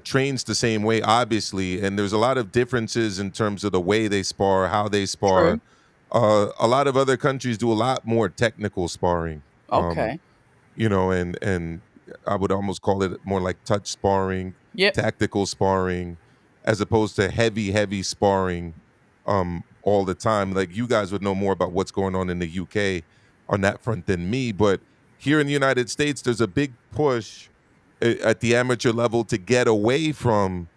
B: trains the same way, obviously, and there's a lot of differences in terms of the way they spar, how they
D: true.
B: spar. A lot of other countries do a lot more technical sparring.
D: Okay.
B: And I would almost call it more like touch sparring,
D: Yep.
B: tactical sparring, as opposed to heavy sparring all the time. Like you guys would know more about what's going on in the UK on that front than me, but here in the United States, there's a big push at the amateur level to get away from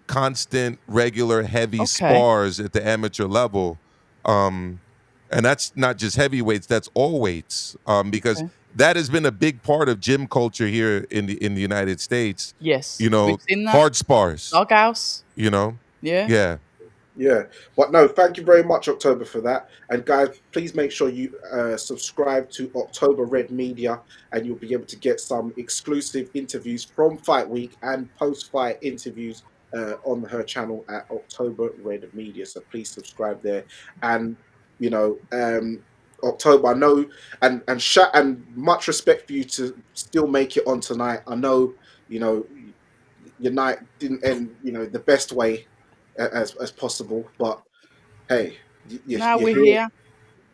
B: constant, regular, heavy
D: Okay.
B: spars at the amateur level. Um, and that's not just heavyweights; that's all weights. Because
D: Okay.
B: that has been a big part of gym culture here in the United States.
D: Yes, we've seen that.
B: Hard spars.
D: Doghouse.
B: You know,
D: Yeah.
B: yeah.
A: Yeah, but no, thank you very much, October, for that. And guys, please make sure you subscribe to October Red Media, and you'll be able to get some exclusive interviews from Fight Week and post-fight interviews on her channel at October Red Media. So please subscribe there. And you know, October, I know, and much respect for you to still make it on tonight. I know, you know, your night didn't end, the best way as possible. But hey,
D: Now
A: you're
D: we're
A: here.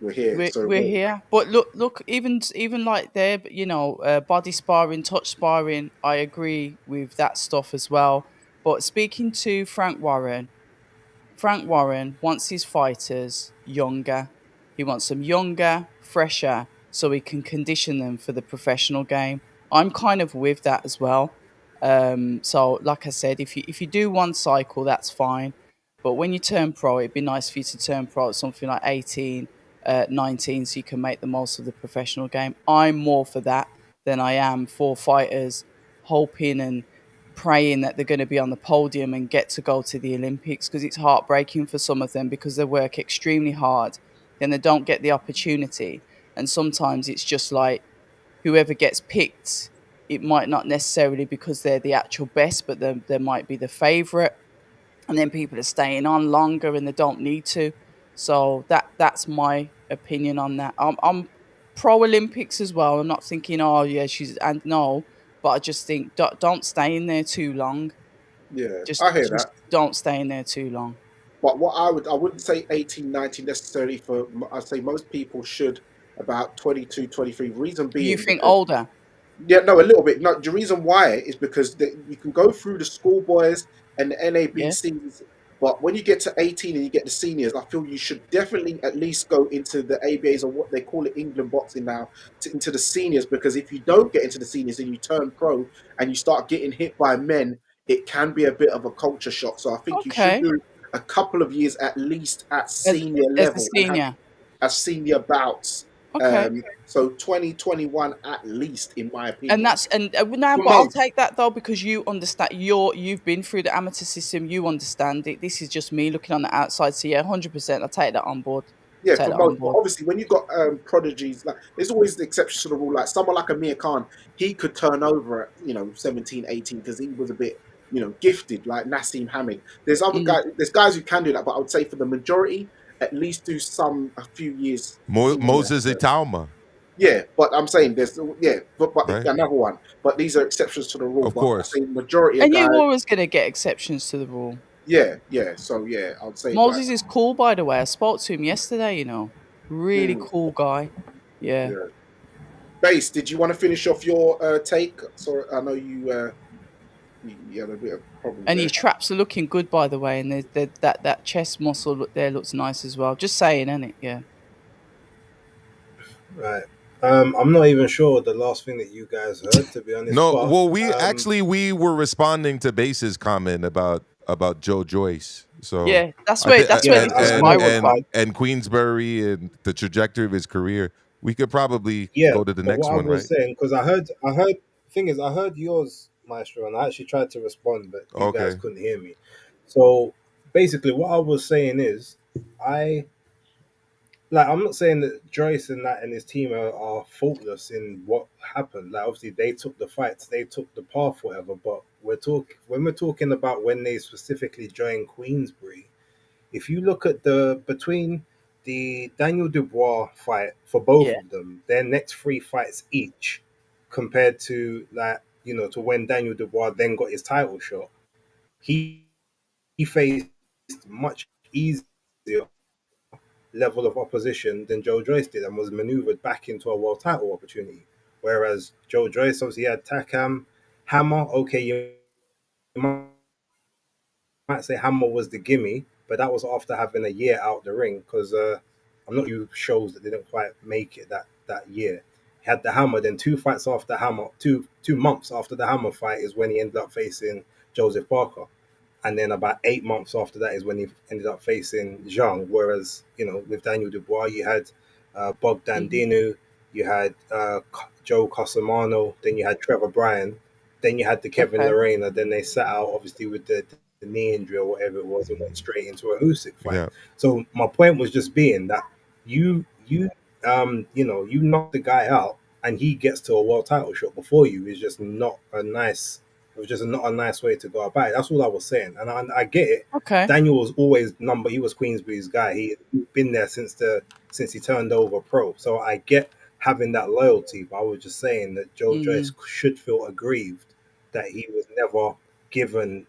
D: here.
A: we're here. So
D: We're here, but look, even like there, body sparring, touch sparring. I agree with that stuff as well. But speaking to Frank Warren wants his fighters younger. He wants them younger, fresher, so he can condition them for the professional game. I'm kind of with that as well. So, like I said, if you do one cycle, that's fine. But when you turn pro, it'd be nice for you to turn pro at something like 18, 19, so you can make the most of the professional game. I'm more for that than I am for fighters hoping and praying that they're going to be on the podium and get to go to the Olympics, because it's heartbreaking for some of them because they work extremely hard, then they don't get the opportunity. And sometimes it's just like whoever gets picked, it might not necessarily because they're the actual best, but they might be the favorite. And then people are staying on longer and they don't need to. So that's my opinion on that. I'm pro Olympics as well. I'm not thinking, oh yeah, she's and no, but I just think don't stay in there too long.
A: yeah,
D: Just
A: I hear
D: just
A: that.
D: don't stay in there too long.
A: But what I wouldn't say 18, 19 necessarily for, I'd say most people should about 22, 23. Reason
D: You
A: being
D: think
A: because,
D: older?
A: yeah, no, a little bit. No, the reason why is because you can go through the schoolboys and the
D: Yeah.
A: NABCs, but when you get to 18 and you get the seniors, I feel you should definitely at least go into the ABAs or what they call it England boxing now, into the seniors. Because if you don't get into the seniors and you turn pro and you start getting hit by men, it can be a bit of a culture shock. So I think you should
D: Okay.
A: do a couple of years at least at
D: As
A: senior
D: as a
A: level and have
D: senior.
A: as senior bouts.
D: Okay.
A: So 2021 at least, in my
D: And
A: opinion.
D: that's and now,
A: For
D: but I'll
A: most,
D: take that though because you understand. You've been through the amateur system. You understand it. This is just me looking on the outside. So yeah, 100%. I take that on board.
A: yeah,
D: Take
A: for
D: that on
A: most. But
D: board.
A: obviously, when you got prodigies, like there's always the exception to the rule. Like someone like Amir Khan, he could turn over at 17, 18 because he was a bit gifted, like Nassim Hamid. There's other
D: Mm.
A: guys. There's guys who can do that, but I would say for the majority, at least do a few years senior.
B: Moses Italma,
A: Yeah, but I'm saying there's but
B: right?
A: another one. But these are exceptions to the rule.
B: Of
A: But I
B: course.
A: say majority of
D: And you
A: guys,
D: always gonna get exceptions to the rule.
A: yeah, yeah. So yeah, I'd say like,
D: Moses is cool, by the way. I spoke to him yesterday. Really
A: mm,
D: cool guy. Yeah.
A: yeah. Base, did you want to finish off your take? Sorry, I know you had a bit of problems
D: And his
A: there.
D: traps are looking good, by the way. And that chest muscle look there looks nice as well. Just saying, isn't it? Yeah.
C: Right. I'm not even sure the last thing that you guys heard, to be honest.
B: No,
C: But
B: well, we were responding to Base's comment about Joe Joyce. So
D: Yeah. That's
B: I
D: where
B: think
D: that's where
C: yeah,
D: this
C: I know.
D: spiraled from.
B: and Queensbury and the trajectory of his career. We could probably
C: Yeah,
B: go to the
C: but
B: next
C: what I
B: one,
C: was
B: right?
C: saying, because thing is, I heard yours, Maestro, and I actually tried to respond, but you guys
B: Okay.
C: couldn't hear me. So basically, what I was saying is, I I'm not saying that Joyce and that and his team are faultless in what happened. Like obviously they took the fights, they took the path, whatever. But we're talking about when they specifically joined Queensbury. If you look at the between the Daniel Dubois fight for both
D: Yeah.
C: of them, their next three fights each, compared to to when Daniel Dubois then got his title shot, he faced much easier level of opposition than Joe Joyce did and was maneuvered back into a world title opportunity. Whereas Joe Joyce obviously had Takam, Hammer. Okay, you might say Hammer was the gimme, but that was after having a year out the ring because I'm not you shows that didn't quite make it that year. He had the Hammer, then 2 fights after Hammer, 2 months after the Hammer fight is when he ended up facing Joseph Parker, and then about 8 months after that is when he ended up facing Zhang. Whereas with Daniel Dubois, you had Bogdan
D: Hmm.
C: Dinu, you had Joe Cosimano, then you had Trevor Bryan, then you had the Kevin
D: Okay.
C: Lorena. Then they sat out obviously with the knee injury or whatever it was and went straight into a Usyk fight.
B: Yeah.
C: So my point was just being that you knock the guy out and he gets to a world title shot before you is just not a nice. It was just not a nice way to go about it. That's all I was saying, and I get it.
D: Okay.
C: Daniel was always number. He was Queensbury's guy. He'd been there since he turned over pro. So I get having that loyalty. But I was just saying that Joe Joyce
D: Mm.
C: should feel aggrieved that he was never given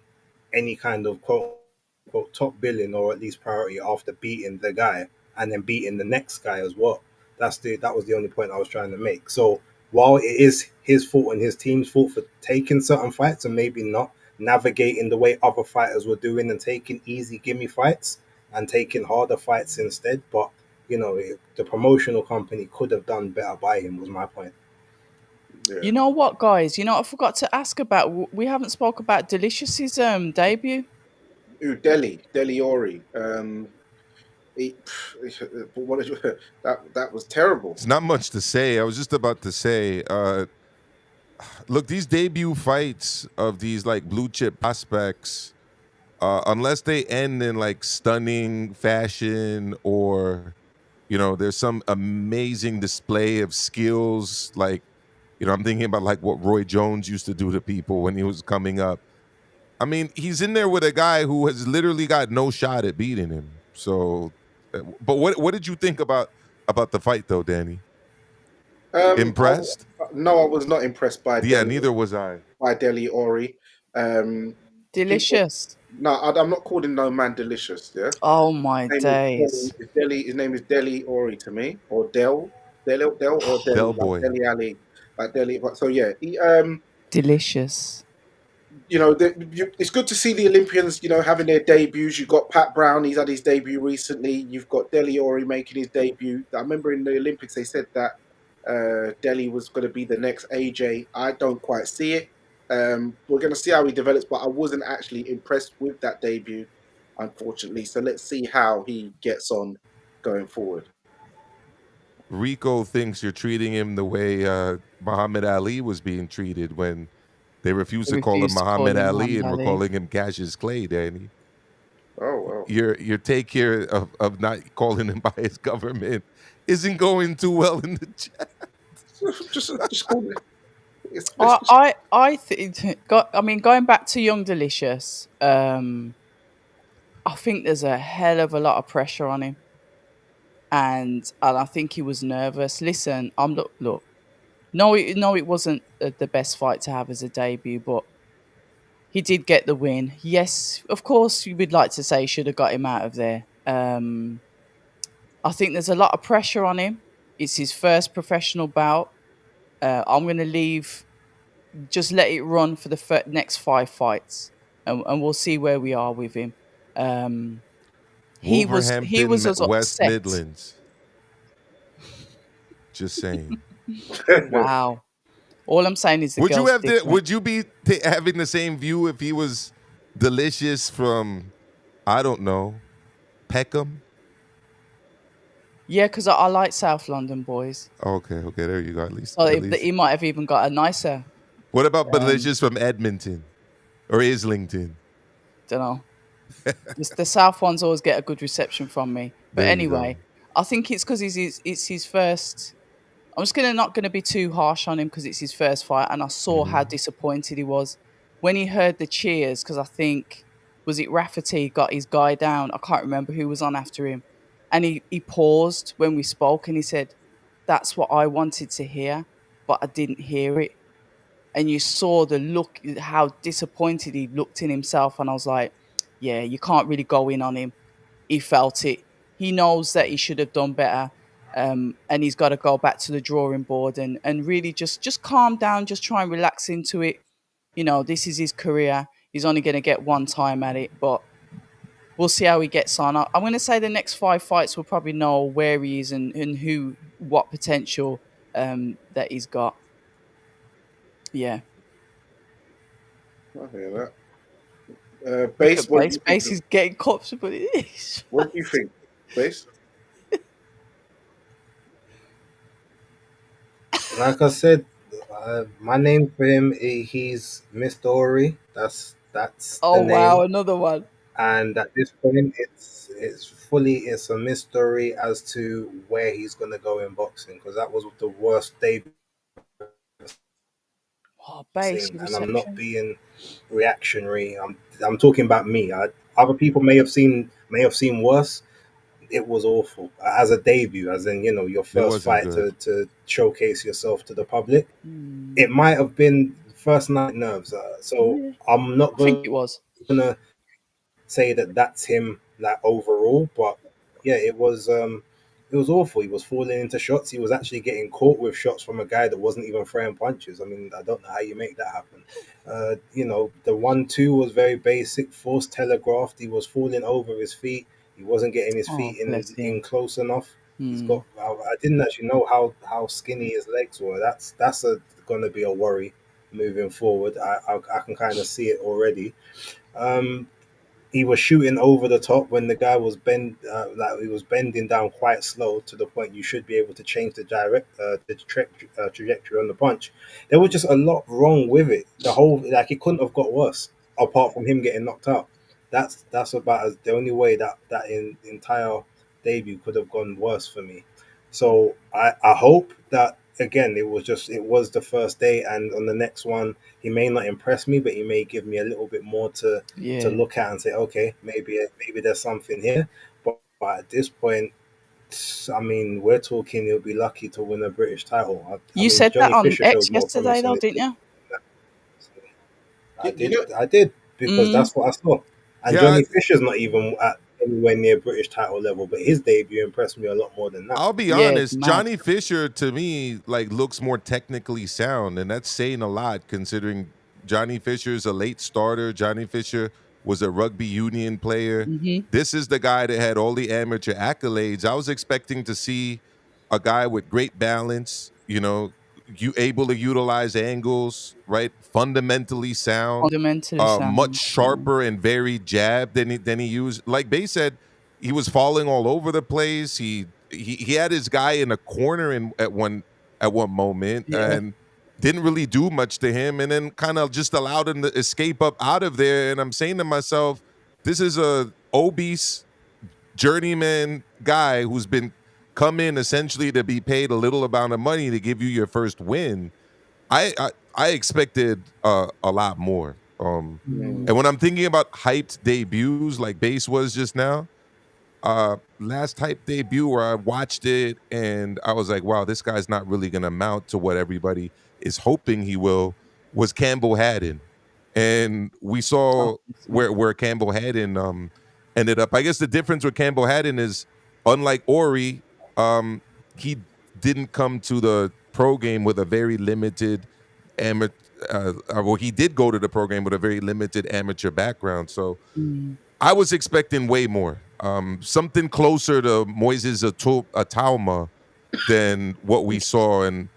C: any kind of quote unquote top billing or at least priority after beating the guy. and then beating the next guy as well. That was the only point I was trying to make. So while it is his fault and his team's fault for taking certain fights and maybe not navigating the way other fighters were doing and taking easy gimme fights and taking harder fights instead, but the promotional company could have done better by him. Was my point.
A: Yeah.
D: You know what, guys? You know what I forgot to ask about. We haven't spoke about Delicious's debut.
A: Ooh, Delhi Ori. He, what did you, that was terrible.
B: It's not much to say. I was just about to say, look, these debut fights of these like blue chip prospects, unless they end in like stunning fashion or there's some amazing display of skills, like I'm thinking about like what Roy Jones used to do to people when he was coming up. I mean, he's in there with a guy who has literally got no shot at beating him. So, but what did you think about the fight though, Danny?
A: I,
B: Impressed?
A: no, I was not impressed
B: Yeah, neither was I.
A: By Delhi Ori. Um, people,
D: Delicious.
A: no, I'm not calling no man delicious. Yeah,
D: Oh my
A: name is
D: days.
A: Delhi. His name is Delhi Ori to me, or Del, or
B: Del
A: Delhi, like
B: Boy.
A: Delhi Ali, like Delhi. So yeah,
D: Delicious.
A: it's good to see the Olympians, having their debuts. You've got Pat Brown; he's had his debut recently. You've got Delhi Ori making his debut. I remember in the Olympics they said that Delhi was going to be the next AJ. I don't quite see it. We're going to see how he develops, but I wasn't actually impressed with that debut, unfortunately. So let's see how he gets on going forward.
B: Rico thinks you're treating him the way Muhammad Ali was being treated when they refused
D: I
B: to call him
D: refuse to call
B: Muhammad
D: him
B: Ali
D: Muhammad
B: and were
D: Ali.
B: calling him Cassius Clay, Danny.
A: Oh well,
B: Your take here of not calling him by his government isn't going too well in the chat.
A: just call it. Let's
D: I
A: just.
D: I I think. I mean, going back to Young Delicious, I think there's a hell of a lot of pressure on him, and I think he was nervous. Listen, look. No, it wasn't the best fight to have as a debut, but he did get the win. Yes, of course, you would like to say he should have got him out of there. I think there's a lot of pressure on him. It's his first professional bout. I'm going to just let it run for the next 5 fights, and we'll see where we are with him. Um, he was as
B: West
D: upset.
B: Midlands. Just saying.
D: Wow. All I'm saying is the girls are different.
B: Would you be having the same view if he was delicious from, I don't know, Peckham?
D: Yeah, because I like South London boys.
B: Okay, there you go.
D: So
B: At
D: he
B: least.
D: might have even got a nicer.
B: What about
D: Um,
B: delicious from Edmonton or Islington?
D: don't know. The South ones always get a good reception from me. But
B: There you go.
D: anyway, I think it's because it's his first. I'm just not gonna be too harsh on him because it's his first fight, and I saw how
B: Hmm.
D: disappointed he was when he heard the cheers. Because I think was it Rafferty got his guy down. I can't remember who was on after him, and he paused when we spoke and he said, "That's what I wanted to hear, but I didn't hear it." And you saw the look, how disappointed he looked in himself, and I was like, "Yeah, you can't really go in on him." He felt it. He knows that he should have done better, and he's got to go back to the drawing board and really just calm down, just try and relax into it. This is his career. He's only going to get one time at it, but we'll see how he gets on. I'm going to say the next 5 fights we'll probably know where he is and what potential that he's got. Yeah,
A: I hear that.
D: look
A: Base,
D: at
A: what do
D: Base.
A: you think?
D: Base is getting comfortable.
A: What do you think, Base?
C: Like I said, my name for him, he's Mr. Ori. That's the
D: Oh wow,
C: name.
D: another one.
C: And at this point, it's a mystery as to where he's gonna go in boxing because that was the worst debut
D: Oh, Base,
C: seen,
D: your
C: and I'm not
D: reception.
C: being reactionary. I'm talking about me. Other people may have seen worse. It was awful as a debut, as in your
B: It
C: first
B: wasn't
C: fight
B: good.
C: to showcase yourself to the public.
D: Hmm.
C: It might have been first night nerves. So
D: Yeah,
C: I'm not
D: I think
C: gonna
D: it was.
C: say that that's him like overall, but yeah, it was awful. He was falling into shots. He was actually getting caught with shots from a guy that wasn't even throwing punches. I mean, I don't know how you make that happen. The 1-2 was very basic, forced telegraphed. He was falling over his feet. He wasn't getting his
D: Oh,
C: feet
D: bless
C: in
D: him.
C: close enough. He's
D: Hmm.
C: got. I didn't actually know how skinny his legs were. That's going to be a worry moving forward. I can kind of see it already. Um, he was shooting over the top when the guy was like he was bending down quite slow to the point you should be able to change the trajectory on the punch. There was just a lot wrong with it. The whole like it couldn't have got worse apart from him getting knocked out. That's about as the only way that entire debut could have gone worse for me. So I hope that again it was the first day, and on the next one he may not impress me, but he may give me a little bit more to
D: Yeah.
C: look at and say, okay, maybe there's something here. But at this point, I mean, we're talking he'll be lucky to win a British title. I
D: You
C: mean,
D: said that
C: Johnny
D: on
C: Fisher
D: X
C: showed more
D: yesterday,
C: promise in
D: though,
C: this.
D: didn't you?
C: I
A: You
C: did,
A: know,
C: I did because
D: Mm.
C: that's what I saw. And
B: Yeah,
C: Johnny Fisher's not even at anywhere near British title level, but his debut impressed me a lot more than that.
B: I'll be
D: Yeah,
B: honest.
D: mad.
B: Johnny Fisher to me like looks more technically sound, and that's saying a lot considering Johnny Fisher's a late starter. Johnny Fisher was a rugby union player.
D: Hmm.
B: This is the guy that had all the amateur accolades. I was expecting to see a guy with great balance, you able to utilize angles, right? Fundamentally sound,
D: Fundamentally
B: much
D: sound. Yeah.
B: sharper and varied jab than he used. Like Bay said, he was falling all over the place. He had his guy in a corner at one moment
D: Yeah.
B: and didn't really do much to him, and then kind of just allowed him to escape up out of there. And I'm saying to myself, this is a obese journeyman guy who's been come in essentially to be paid a little amount of money to give you your first win. I expected a lot more.
D: Mm.
B: And when I'm thinking about hyped debuts like Base was just now, last hype debut where I watched it and I was like, wow, this guy's not really gonna amount to what everybody is hoping he will, was Campbell Haddon. And we
D: Oh,
B: saw
D: bless him.
B: where Campbell Haddon ended up. I guess the difference with Campbell Haddon is unlike Ori, um, he didn't come to the pro game with a very limited amateur well, he did go to the program with a very limited amateur background. So
D: Mm.
B: I was expecting way more. Something closer to Moises Atauma than what we saw, and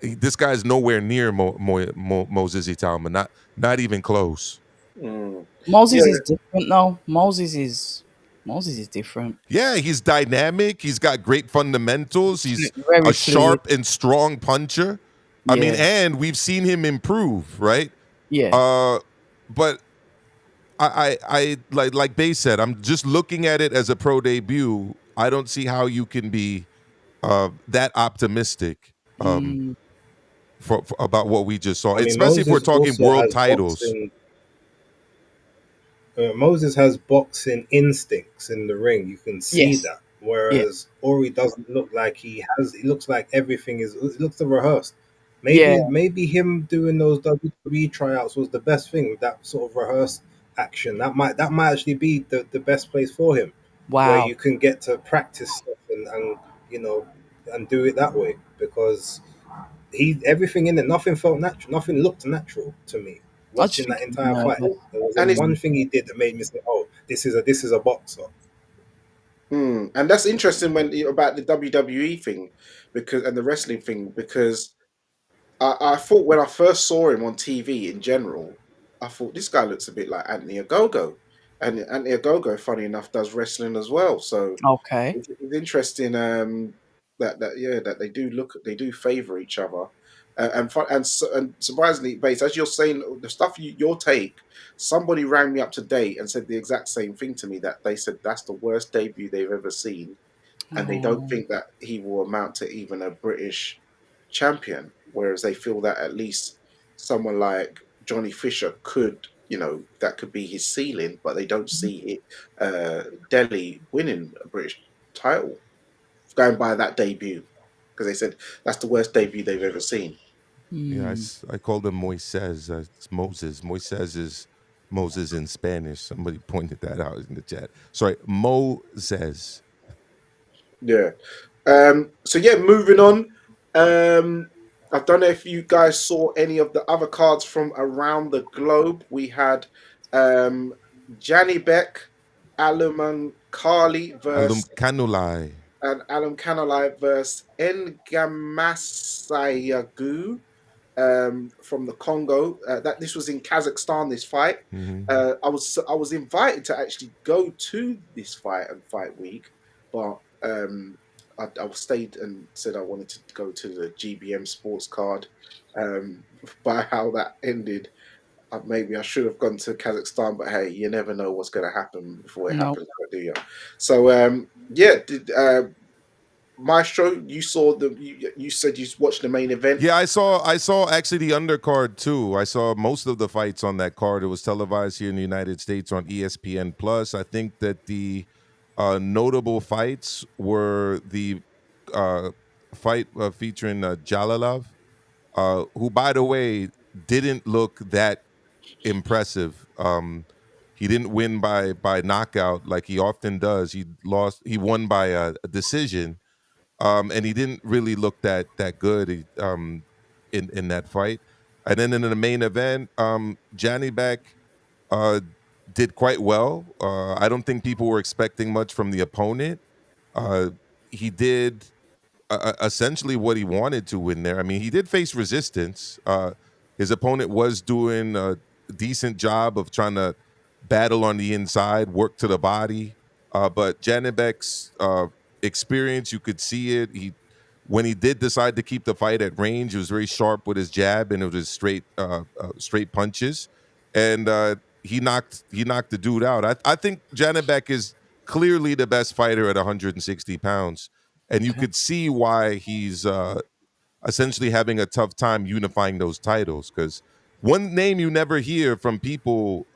B: this guy's nowhere near Moses Atauma. Not even close.
A: mm, yeah,
D: Moses is different, though. Moses is different.
B: Yeah, he's dynamic. He's got great fundamentals. He's
D: Very
B: a
D: fluid.
B: sharp and strong puncher. I mean,
D: Yeah.
B: and we've seen him improve, right?
D: Yeah.
B: Uh, but I like Bay said, I'm just looking at it as a pro debut. I don't see how you can be that optimistic
D: Mm.
B: for about what we just saw,
C: I mean,
B: especially if we're
C: Moses
B: talking
C: also
B: world
C: has
B: titles.
C: boxing. Moses has boxing instincts in the ring. You can see
D: Yes.
C: that.
D: Yeah.
C: Whereas Ori doesn't look like he has. It looks like everything is. It looks rehearsed.
D: Yeah.
C: Maybe him doing those WWE tryouts was the best thing with that sort of rehearsed action. That might actually be the best place for him, where
D: Wow.
C: you can get to practice stuff and you know and do it that way because he everything in it, nothing felt natural, nothing looked natural to me.
D: I just
C: Watching
D: think
C: that
D: he's
C: entire fight,
D: nervous.
C: there wasn't
A: and it's
C: one thing he did that made me say, "Oh, this is a boxer."
A: and that's interesting when about the WWE thing, because and the wrestling thing, because I thought when I first saw him on TV in general, I thought this guy looks a bit like Anthony Ogogo, and Anthony Ogogo, funny enough, does wrestling as well. So
D: Okay.
A: it's interesting that they do favor each other, and surprisingly, base as you're saying the stuff your take. Somebody rang me up to date and said the exact same thing to me, that they said that's the worst debut they've ever seen, and they don't
D: Oh.
A: think that he will amount to even a British champion. Whereas they feel that at least someone like Johnny Fisher could, that could be his ceiling, but they don't see it. Delhi winning a British title, going by that debut, because they said that's the worst debut they've ever seen.
B: Yeah,
D: Mm.
B: I called him Moises. It's Moses. Moises is Moses in Spanish. Somebody pointed that out in the chat. Sorry, Moses.
A: Yeah. So yeah, moving on. I don't know if you guys saw any of the other cards from around the globe. We had um Janny Beck, Aluman Kali
B: Alum
A: versus
B: Kanulai.
A: and Alam Kanalai versus Ngamasayagu from the Congo. That this was in Kazakhstan. This fight.
B: Hmm.
A: I was invited to actually go to this fight and fight week, but I stayed and said I wanted to go to the GBM Sports Card. By how that ended, maybe I should have gone to Kazakhstan, but hey, you never know what's going to happen before it
D: No,
A: happens, do you? So yeah, Maestro, you saw you said you watched the main event.
B: Yeah, I saw actually the undercard too. I saw most of the fights on that card. It was televised here in the United States on ESPN Plus. I think that the notable fights were the uh, fight featuring Jalalov, who, by the way, didn't look that impressive. He didn't win by knockout like he often does. He lost. He won by a decision, and he didn't really look that good in that fight. And then in the main event, Johnny Beck uh, did quite well. I don't think people were expecting much from the opponent. Uh, he did essentially what he wanted to win there. I mean, he did face resistance. His opponent was doing a decent job of trying to battle on the inside, work to the body. But Janibek's experience, you could see it. When he did decide to keep the fight at range, he was very sharp with his jab and it was straight punches, and he knocked the dude out. I think Janibek is clearly the best fighter at 160 pounds, and you
D: okay,
B: could see why he's essentially having a tough time unifying those titles. Because one name you never hear from people,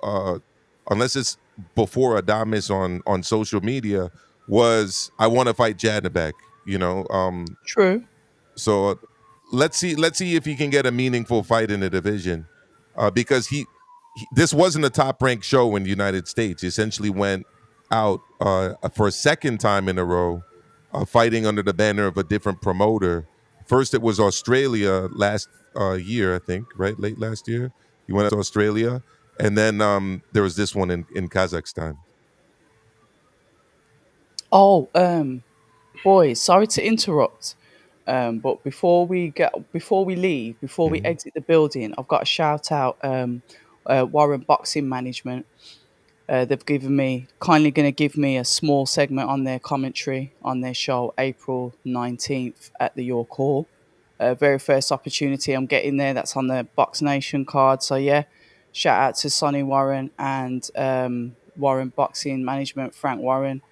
B: unless it's before Adamis on social media, was "I want to fight Janabek." You know,
D: true.
B: so let's see if he can get a meaningful fight in the division, because this wasn't a top ranked show in the United States. He essentially went out for a second time in a row, fighting under the banner of a different promoter. First, it was Australia last year, I think, right, late last year. He went to Australia, and then there was this one in Kazakhstan.
D: Oh, boys, sorry to interrupt. But before we leave, before we
B: Mhm.
D: exit the building, I've got to shout out Warren Boxing Management. They've kindly going to give me a small segment on their commentary on their show April 19th at the York Hall. Very first opportunity I'm getting there. That's on the Box Nation card. So yeah, shout out to Sonny Warren and Warren Boxing Management, Frank Warren.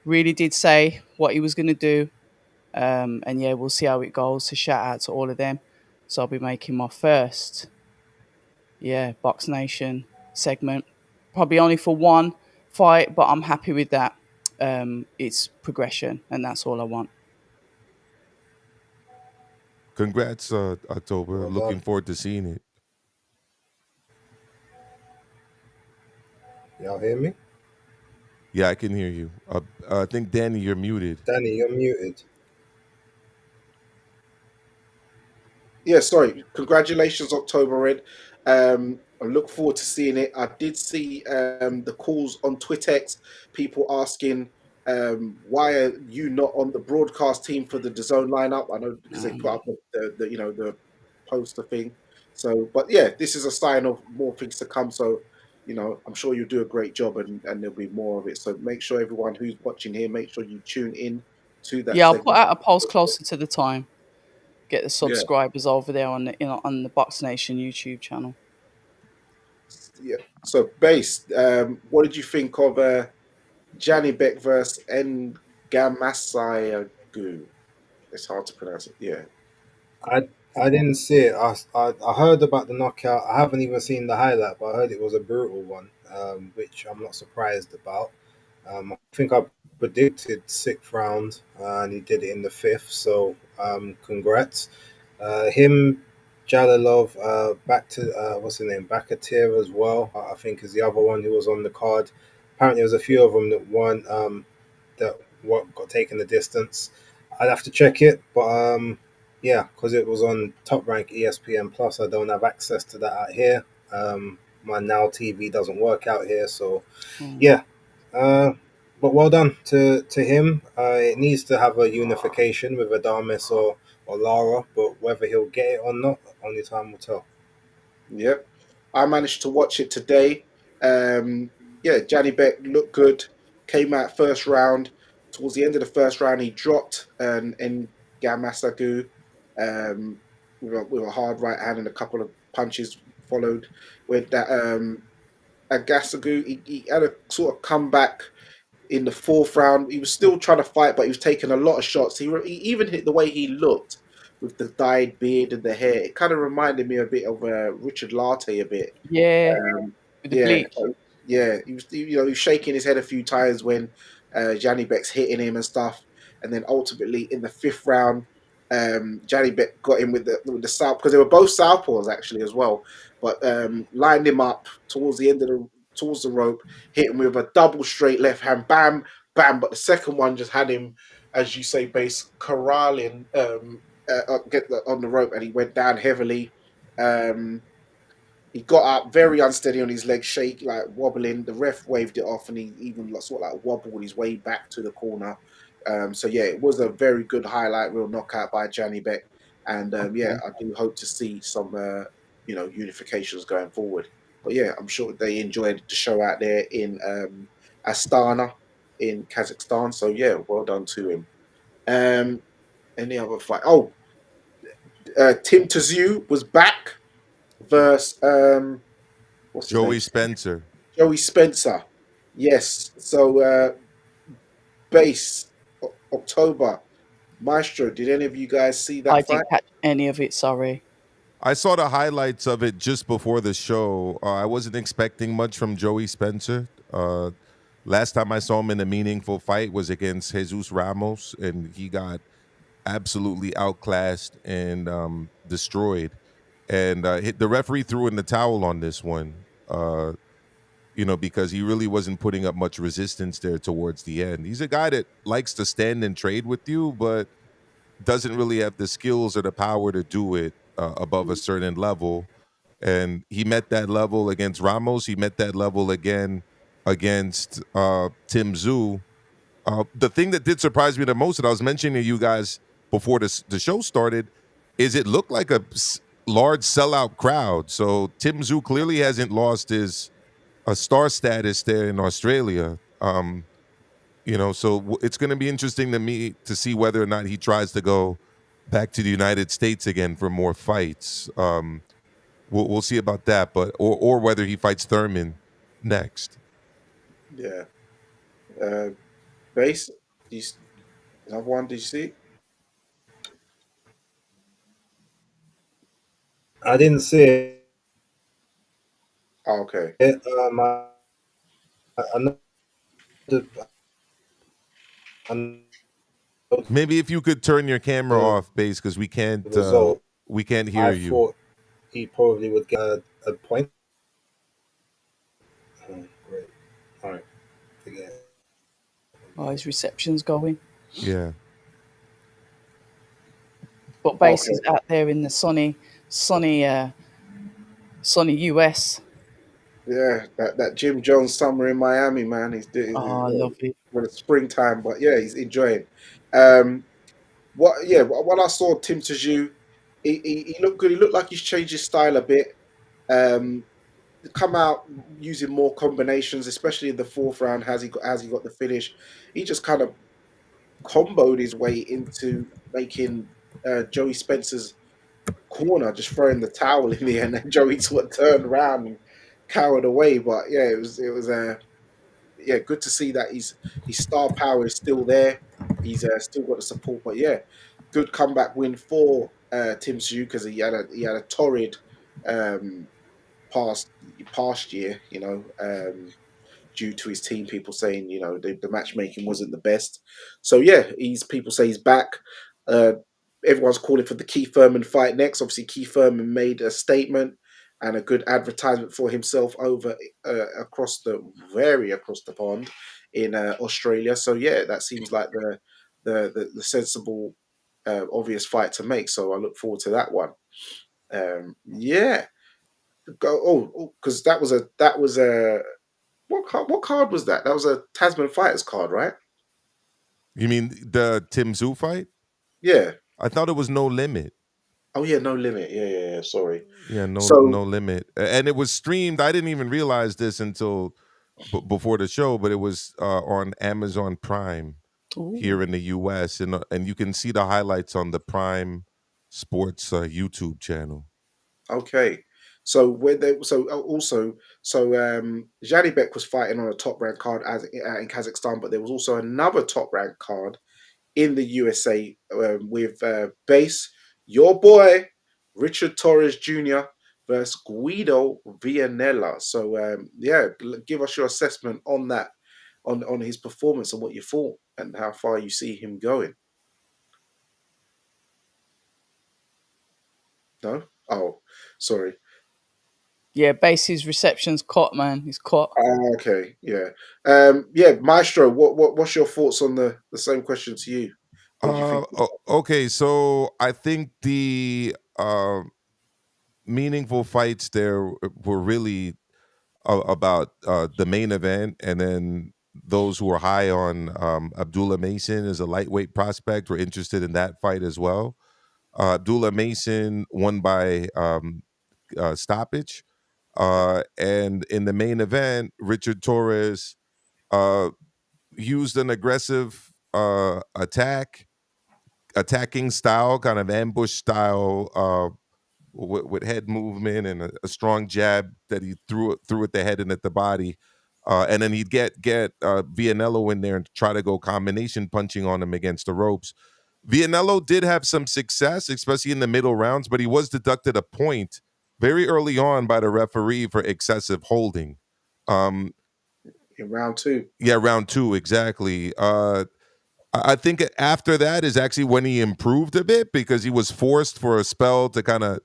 D: Really did say what he was going to do. And yeah, we'll see how it goes. So shout out to all of them. So I'll be making my first, yeah, Box Nation segment. Probably only for one fight, but I'm happy with that. It's progression, and that's all I want.
B: Congrats, October.
C: Well
B: Looking
C: done.
B: forward to seeing it.
C: Y'all hear me?
B: Yeah, I can hear you. I think Danny, you're muted.
C: Danny, you're muted.
A: Yeah, sorry. Congratulations, October Red. I look forward to seeing it. I did see the calls on Twitex, people asking why are you not on the broadcast team for the DAZN lineup? I know because they put up the poster thing. So, but yeah, this is a sign of more things to come. So, I'm sure you'll do a great job and there'll be more of it. So make sure everyone who's watching here, make sure you tune in to that
D: Yeah, I'll put
A: segment.
D: out a post closer to the time. Get the
A: Yeah,
D: subscribers over there on on the Box Nation YouTube channel.
A: yeah. So, base. What did you think of Janny Beck versus Ngamasayagu? It's hard to pronounce it. Yeah,
C: I didn't see it. I heard about the knockout. I haven't even seen the highlight, but I heard it was a brutal one, which I'm not surprised about. I think I predicted sixth round, and he did it in the fifth. So congrats, him, Jalalov, back to what's his name, Bakatir as well. I think is the other one who was on the card. Apparently, there was a few of them that won. That what got taken the distance. I'd have to check it, but yeah, because it was on Top Rank ESPN Plus. I don't have access to that out here. My Now TV doesn't work out here, so
D: Mm.
C: yeah. Uh, but well done to him. It needs to have a unification with Adames or Lara, but whether he'll get it or not, only time will tell.
A: Yep. I managed to watch it today. Yeah, Janny Beck looked good. Came out first round. Towards the end of the first round, he dropped an Gamasagu with a hard right hand and a couple of punches followed. With that Agasagu, he had a sort of comeback in the fourth round. He was still trying to fight, but he was taking a lot of shots. He even hit the way he looked with the dyed beard and the hair. It kind of reminded me a bit of Richard Latte a bit.
D: Yeah, with the
A: Yeah,
D: bleach.
A: yeah. He was shaking his head a few times when Johnny Beck's hitting him and stuff, and then ultimately in the fifth round, Johnny Beck got him with the south because they were both southpaws actually as well, but lined him up towards the rope, hit him with a double straight left hand, bam, bam. But the second one just had him, as you say, base corralling on the rope, and he went down heavily. Um, he got up very unsteady on his legs, shake like wobbling. The ref waved it off, and he even sort of like wobbled his way back to the corner. So yeah, it was a very good highlight, real knockout by Johnny Beck, and yeah,
D: Okay.
A: I do hope to see some unifications going forward. But yeah, I'm sure they enjoyed the show out there in Astana in Kazakhstan. So yeah, well done to him. Um, any other fight? Oh, Tim Tszyu was back versus what's his name?
B: Joey Spencer.
A: Joey Spencer. Yes. So base October. Maestro, did any of you guys see
D: I
A: that fight?
D: didn't catch any of it. Sorry.
B: I saw the highlights of it just before the show. I wasn't expecting much from Joey Spencer. Last time I saw him in a meaningful fight was against Jesus Ramos, and he got absolutely outclassed and destroyed. And the referee threw in the towel on this one, because he really wasn't putting up much resistance there towards the end. He's a guy that likes to stand and trade with you, but doesn't really have the skills or the power to do it above a certain level. And he met that level against Ramos. He met that level again against Tim Tszyu. The thing that did surprise me the most that I was mentioning to you guys before the show started is it looked like a large sellout crowd. So Tim Tszyu clearly hasn't lost his a star status there in Australia. So it's going to be interesting to me to see whether or not he tries to go back to the United States again for more fights. We'll see about that, but or whether he fights Thurman next.
A: Yeah. Uh, base. Do you have one? Did you see?
C: I didn't see
A: Oh, okay.
C: it. I know I know
B: Maybe if you could turn your camera
C: the
B: off, base, because
C: result.
B: we can't hear
C: I
B: you.
C: thought he probably would get a point. Oh, great. All right. Forget it.
D: Oh, his reception's going.
B: Yeah.
D: But base
A: Okay.
D: is out there in the sunny US.
A: Yeah, that Jim Jones summer in Miami, man.
D: Oh, I love it.
A: for the springtime, but yeah, he's enjoying. When I saw Tim Tszyu, he looked good. He looked like he's changed his style a bit. Um, come out using more combinations, especially in the fourth round. Has he got the finish? He just kind of comboed his way into making Joey Spencer's corner, just throwing the towel in the end, and Joey sort of turned around and cowered away. But yeah, it was yeah, good to see that his star power is still there. He's still got the support, but yeah, good comeback win for Tim Tszyu because he had a torrid um, past past year, due to his team. People saying the matchmaking wasn't the best. So yeah, people say he's back. Uh, Everyone's calling for the Keith Thurman fight next. Obviously, Keith Thurman made a statement. and a good advertisement for himself over across the pond in Australia. So yeah, that seems like the sensible, obvious fight to make. So I look forward to that one. Yeah, go. Oh, because that was a what card was that? That was a Tasman Fighters card, right?
B: You mean the Tim Tszyu fight?
A: Yeah.
B: I thought it was No Limit.
A: Oh yeah, no limit. Yeah. Sorry.
B: Yeah, no
A: So
B: limit, and it was streamed. I didn't even realize this until before the show, but it was on Amazon Prime here
D: Ooh.
B: in the U.S. and you can see the highlights on the Prime Sports YouTube channel.
A: okay. So when they also Janibek was fighting on a top ranked card as in Kazakhstan, but there was also another top ranked card in the USA with base your boy Richard Torres Jr. versus Guido Vianella. So yeah, give us your assessment on that, on his performance and what you thought and how far you see him going. No? Oh, sorry.
D: Yeah, Bass's reception's caught, man. He's caught.
A: Okay, yeah. Yeah, Maestro, what's your thoughts on the same question to you? What do you think?
B: Okay, so I think the meaningful fights there were really about the main event, and then those who were high on Abdullah Mason as a lightweight prospect were interested in that fight as well. Abdullah Mason won by stoppage, and in the main event, Richard Torres uh, used an aggressive attacking style, kind of ambush style, with head movement and a strong jab that he threw at the head and at the body, and then he'd get Vianello in there and try to go combination punching on him against the ropes. Vianello did have some success, especially in the middle rounds, but he was deducted a point very early on by the referee for excessive holding. Um,
A: In round two.
B: yeah, round two exactly. I think after that is actually when he improved a bit because he was forced for a spell to kind of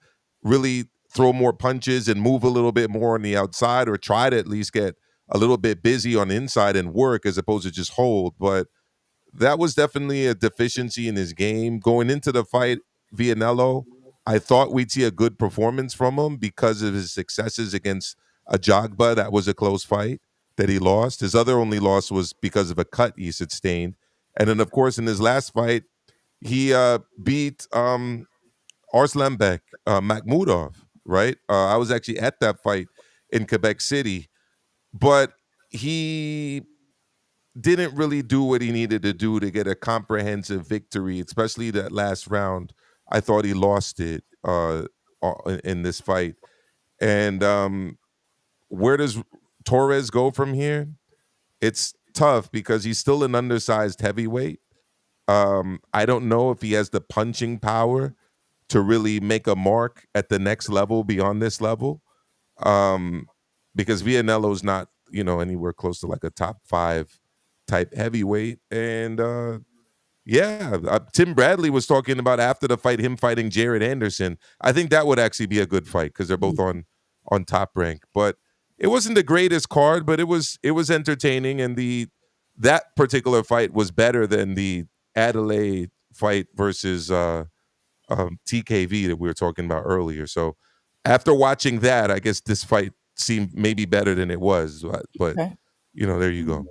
B: really throw more punches and move a little bit more on the outside, or try to at least get a little bit busy on the inside and work as opposed to just hold. But that was definitely a deficiency in his game. Going into the fight, Vianello, I thought we'd see a good performance from him because of his successes against Ajagba. That was a close fight that he lost. His other only loss was because of a cut he sustained. And then, of course, in his last fight, he beat Arslanbek Makhmudov, right? I was actually at that fight in Quebec City, but he didn't really do what he needed to do to get a comprehensive victory, especially that last round. I thought he lost it in this fight. And where does Torres go from here? It's tough because he's still an undersized heavyweight. I don't know if he has the punching power to really make a mark at the next level beyond this level. Um, because Vianello's not, anywhere close to like a top 5 type heavyweight. And yeah, Tim Bradley was talking about after the fight him fighting Jared Anderson. I think that would actually be a good fight because they're both on top rank. But it wasn't the greatest card, but it was entertaining, and that particular fight was better than the Adelaide fight versus TKV that we were talking about earlier. So after watching that, I guess this fight seemed maybe better than it was. But
D: Okay.
B: there you go.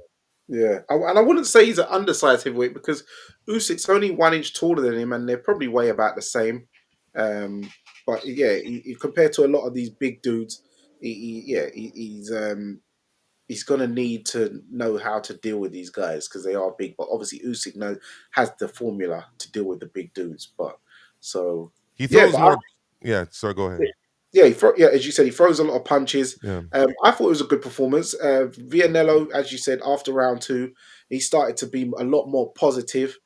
A: Yeah, and I wouldn't say he's an undersized heavyweight because Usyk's only 1 inch taller than him, and they're probably weigh about the same. Um, but yeah, compared to a lot of these big dudes, he's gonna need to know how to deal with these guys because they are big. But obviously, Usyk has the formula to deal with the big dudes. But so
B: He
A: yeah,
B: throws
A: but
B: more. Yeah, so go ahead.
A: yeah, as you said, he throws a lot of punches.
B: Yeah.
A: I thought it was a good performance. Vianello, as you said, after round two, he started to be a lot more positive.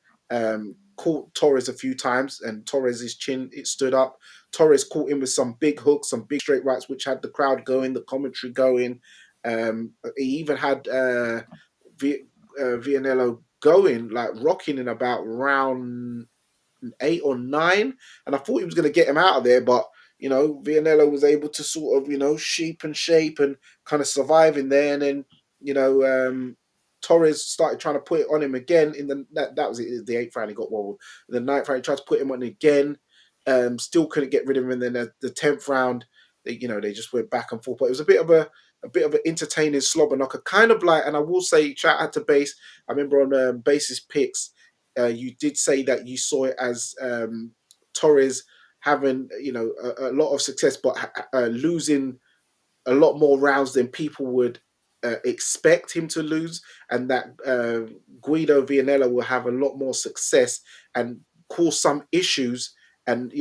A: Caught Torres a few times, and Torres's chin it stood up. Torres caught him with some big hooks, some big straight rights, which had the crowd going, the commentary going. He even had Vianello going, like rocking in about round 8 or 9, and I thought he was going to get him out of there, but Vianello was able to sort of, sheep and shape and kind of survive in there. And then, you know, Torres started trying to put it on him again in that was it, the eighth round. He got wobbled. The ninth round, he tried to put him on again. Still couldn't get rid of him. And then the 10th round, they just went back and forth. But it was a bit of an entertaining slobber knocker, kind of like. And I will say, shout out to Base. I remember on Base's picks, you did say that you saw it as Torres having a lot of success, but losing a lot more rounds than people would expect him to lose, and that Guido Vianello will have a lot more success and cause some issues, and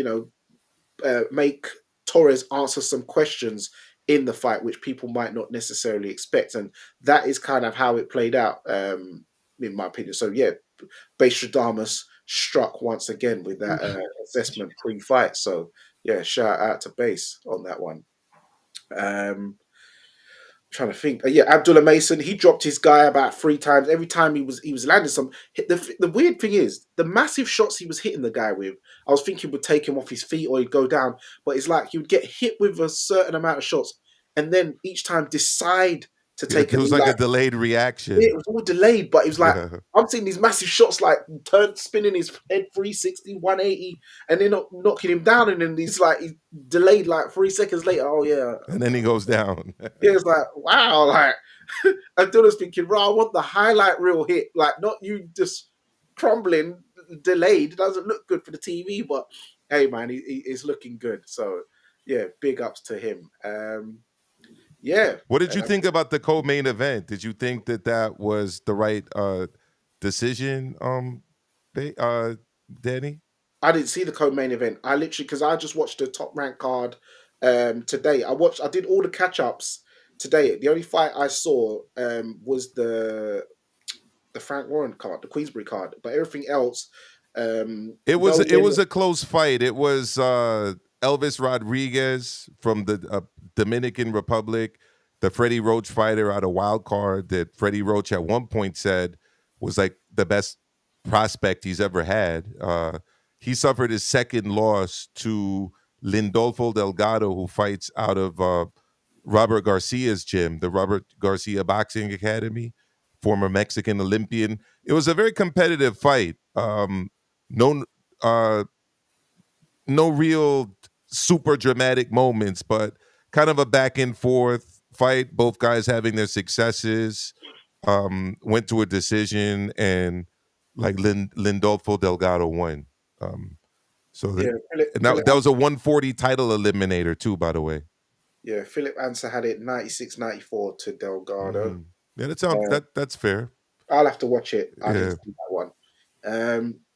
A: make Torres answer some questions in the fight, which people might not necessarily expect, and that is kind of how it played out, in my opinion. So yeah, Stradamus struck once again with that assessment pre-fight. So yeah, shout out to Base on that one. Trying to think. Yeah, Abdullah Mason. He dropped his guy about 3 times. Every time he was landing some. The weird thing is the massive shots he was hitting the guy with. I was thinking would take him off his feet or he'd go down, but it's like he would get hit with a certain amount of shots, and then each time decide to
B: Yeah,
A: take
B: it
A: a
B: was
A: knee.
B: like a
A: Like,
B: delayed
A: yeah,
B: reaction.
A: it was all delayed, but it was like
B: Yeah.
A: I'm seeing these massive shots, like spinning his head 360, 180, and then knocking him down, and then he's delayed like 3 seconds later. Oh yeah,
B: And then he goes down.
A: yeah, it's like, wow, like Abdullah's thinking, bro, I want the highlight reel hit, like not you just crumbling, delayed. It doesn't look good for the TV, but hey, man, he's looking good. So yeah, big ups to him. Yeah,
B: What did you think about the co-main event? Did you think that was the right decision, Danny?
A: I didn't see the co-main event. I literally, because I just watched the top rank card today. I did all the catch ups today. The only fight I saw was the Frank Warren card, the Queensbury card, but everything else,
B: It was
A: no
B: it
A: win.
B: was a close fight. It was Elvis Rodriguez from the Dominican Republic, the Freddie Roach fighter out of Wild Card that Freddie Roach at one point said was like the best prospect he's ever had. He suffered his second loss to Lindolfo Delgado, who fights out of Robert Garcia's gym, the Robert Garcia Boxing Academy, former Mexican Olympian. It was a very competitive fight. No uh no real super dramatic moments, but kind of a back and forth fight, both guys having their successes. Went to a decision, and like Lindolfo Delgado won. So that
A: Yeah,
B: and that was a 140 title eliminator too, by the way.
A: yeah, Philip Ansah had it 96-94 to Delgado.
B: Yeah,
A: Uh,
B: that's fair.
A: I'll have to watch it. I didn't
B: Yeah.
A: see that one.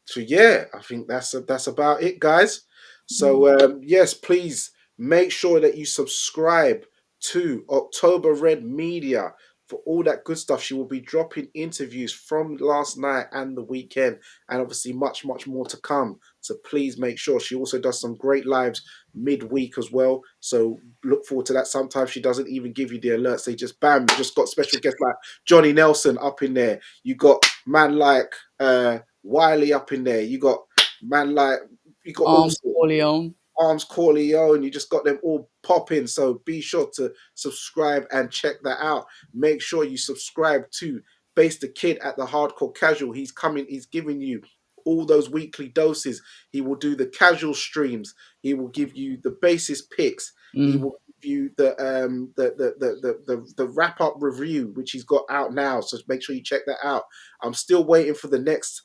A: So yeah, I think that's about it, guys. So yes, please make sure that you subscribe to October Red Media for all that good stuff. She will be dropping interviews from last night and the weekend, and obviously much, much more to come. So please make sure. She also does some great lives midweek as well. So look forward to that. Sometimes she doesn't even give you the alerts. They just bam, you just got special guests like Johnny Nelson up in there. You got man like Wiley up in there. You got man like all sorts.
D: Corleone.
A: Arms Corleone, you just got them all popping. So be sure to subscribe and check that out. Make sure you subscribe to Base the Kid at the Hardcore Casual. He's giving you all those weekly doses. He will do the casual streams. He will give you the basis picks. He will give you the wrap up review, which he's got out now. So make sure you check that out. I'm still waiting for the next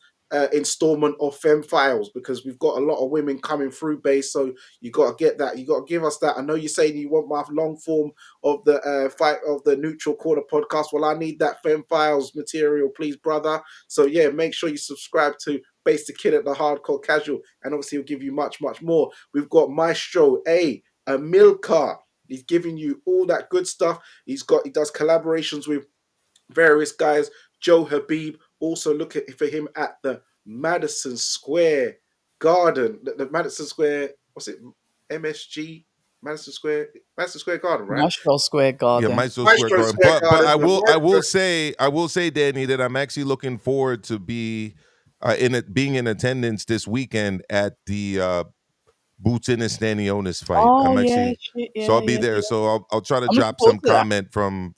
A: installment of Femme Files, because we've got a lot of women coming through, Base. So you got to get that. You got to give us that. I know you're saying you want my long form of the fight of the Neutral Corner podcast. Well, I need that Femme Files material, please, brother. So yeah, make sure you subscribe to Base the Kid at the Hardcore Casual, and obviously he'll give you much, much more. We've got Maestro Amilcar. He's giving you all that good stuff. He does collaborations with various guys. Joe Habib. Also look for him at the Madison Square Garden. The Madison Square, what's it? MSG? Madison Square Garden, right?
D: National Square
B: Yeah,
D: Garden.
B: Maestro Square
A: Maestro
B: Garden.
A: Square
B: But
A: Garden.
B: I will say, Danny, that I'm actually looking forward to being in attendance this weekend at the Boots in and Stanionis fight.
D: Oh
B: I'm
D: yeah,
B: actually
D: shit,
B: so I'll
D: yeah,
B: be
D: yeah,
B: there.
D: yeah.
B: So I'll try to
D: I'm looking
B: drop
D: forward
B: some
D: to that.
B: comment from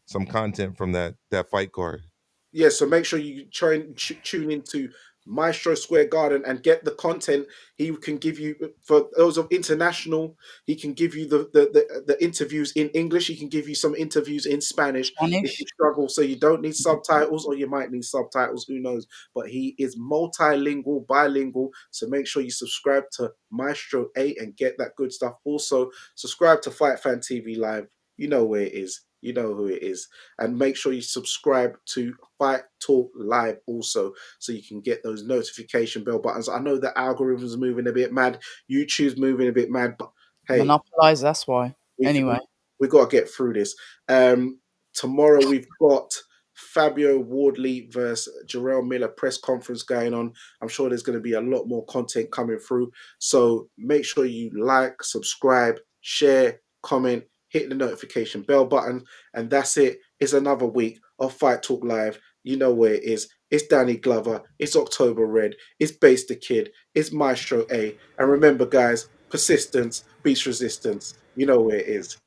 B: some content from that fight card.
A: Yeah, so make sure you try and tune into Maestro Square Garden and get the content. He can give you, for those of international, he can give you the interviews in English. He can give you some interviews in Spanish if you
D: Spanish.
A: struggle. So you don't need subtitles, or you might need subtitles. Who knows? But he is multilingual, bilingual. So make sure you subscribe to Maestro A and get that good stuff. Also, subscribe to Fight Fan TV Live. You know where it is. You know who it is. And make sure you subscribe to Fight Talk Live also, so you can get those notification bell buttons. I know the algorithm's moving a bit mad, YouTube's moving a bit mad, but hey,
D: Monopolize. That's why.
A: we've
D: Anyway,
A: we got to get through this. Tomorrow we've got Fabio Wardley versus Jarrell Miller press conference going on. I'm sure there's going to be a lot more content coming through. So make sure you like, subscribe, share, comment, hit the notification bell button, and that's it. It's another week of Fight Talk Live. You know where it is. It's Danny Glover. It's October Red. It's Base the Kid. It's Maestro A. And remember, guys, persistence beats resistance. You know where it is.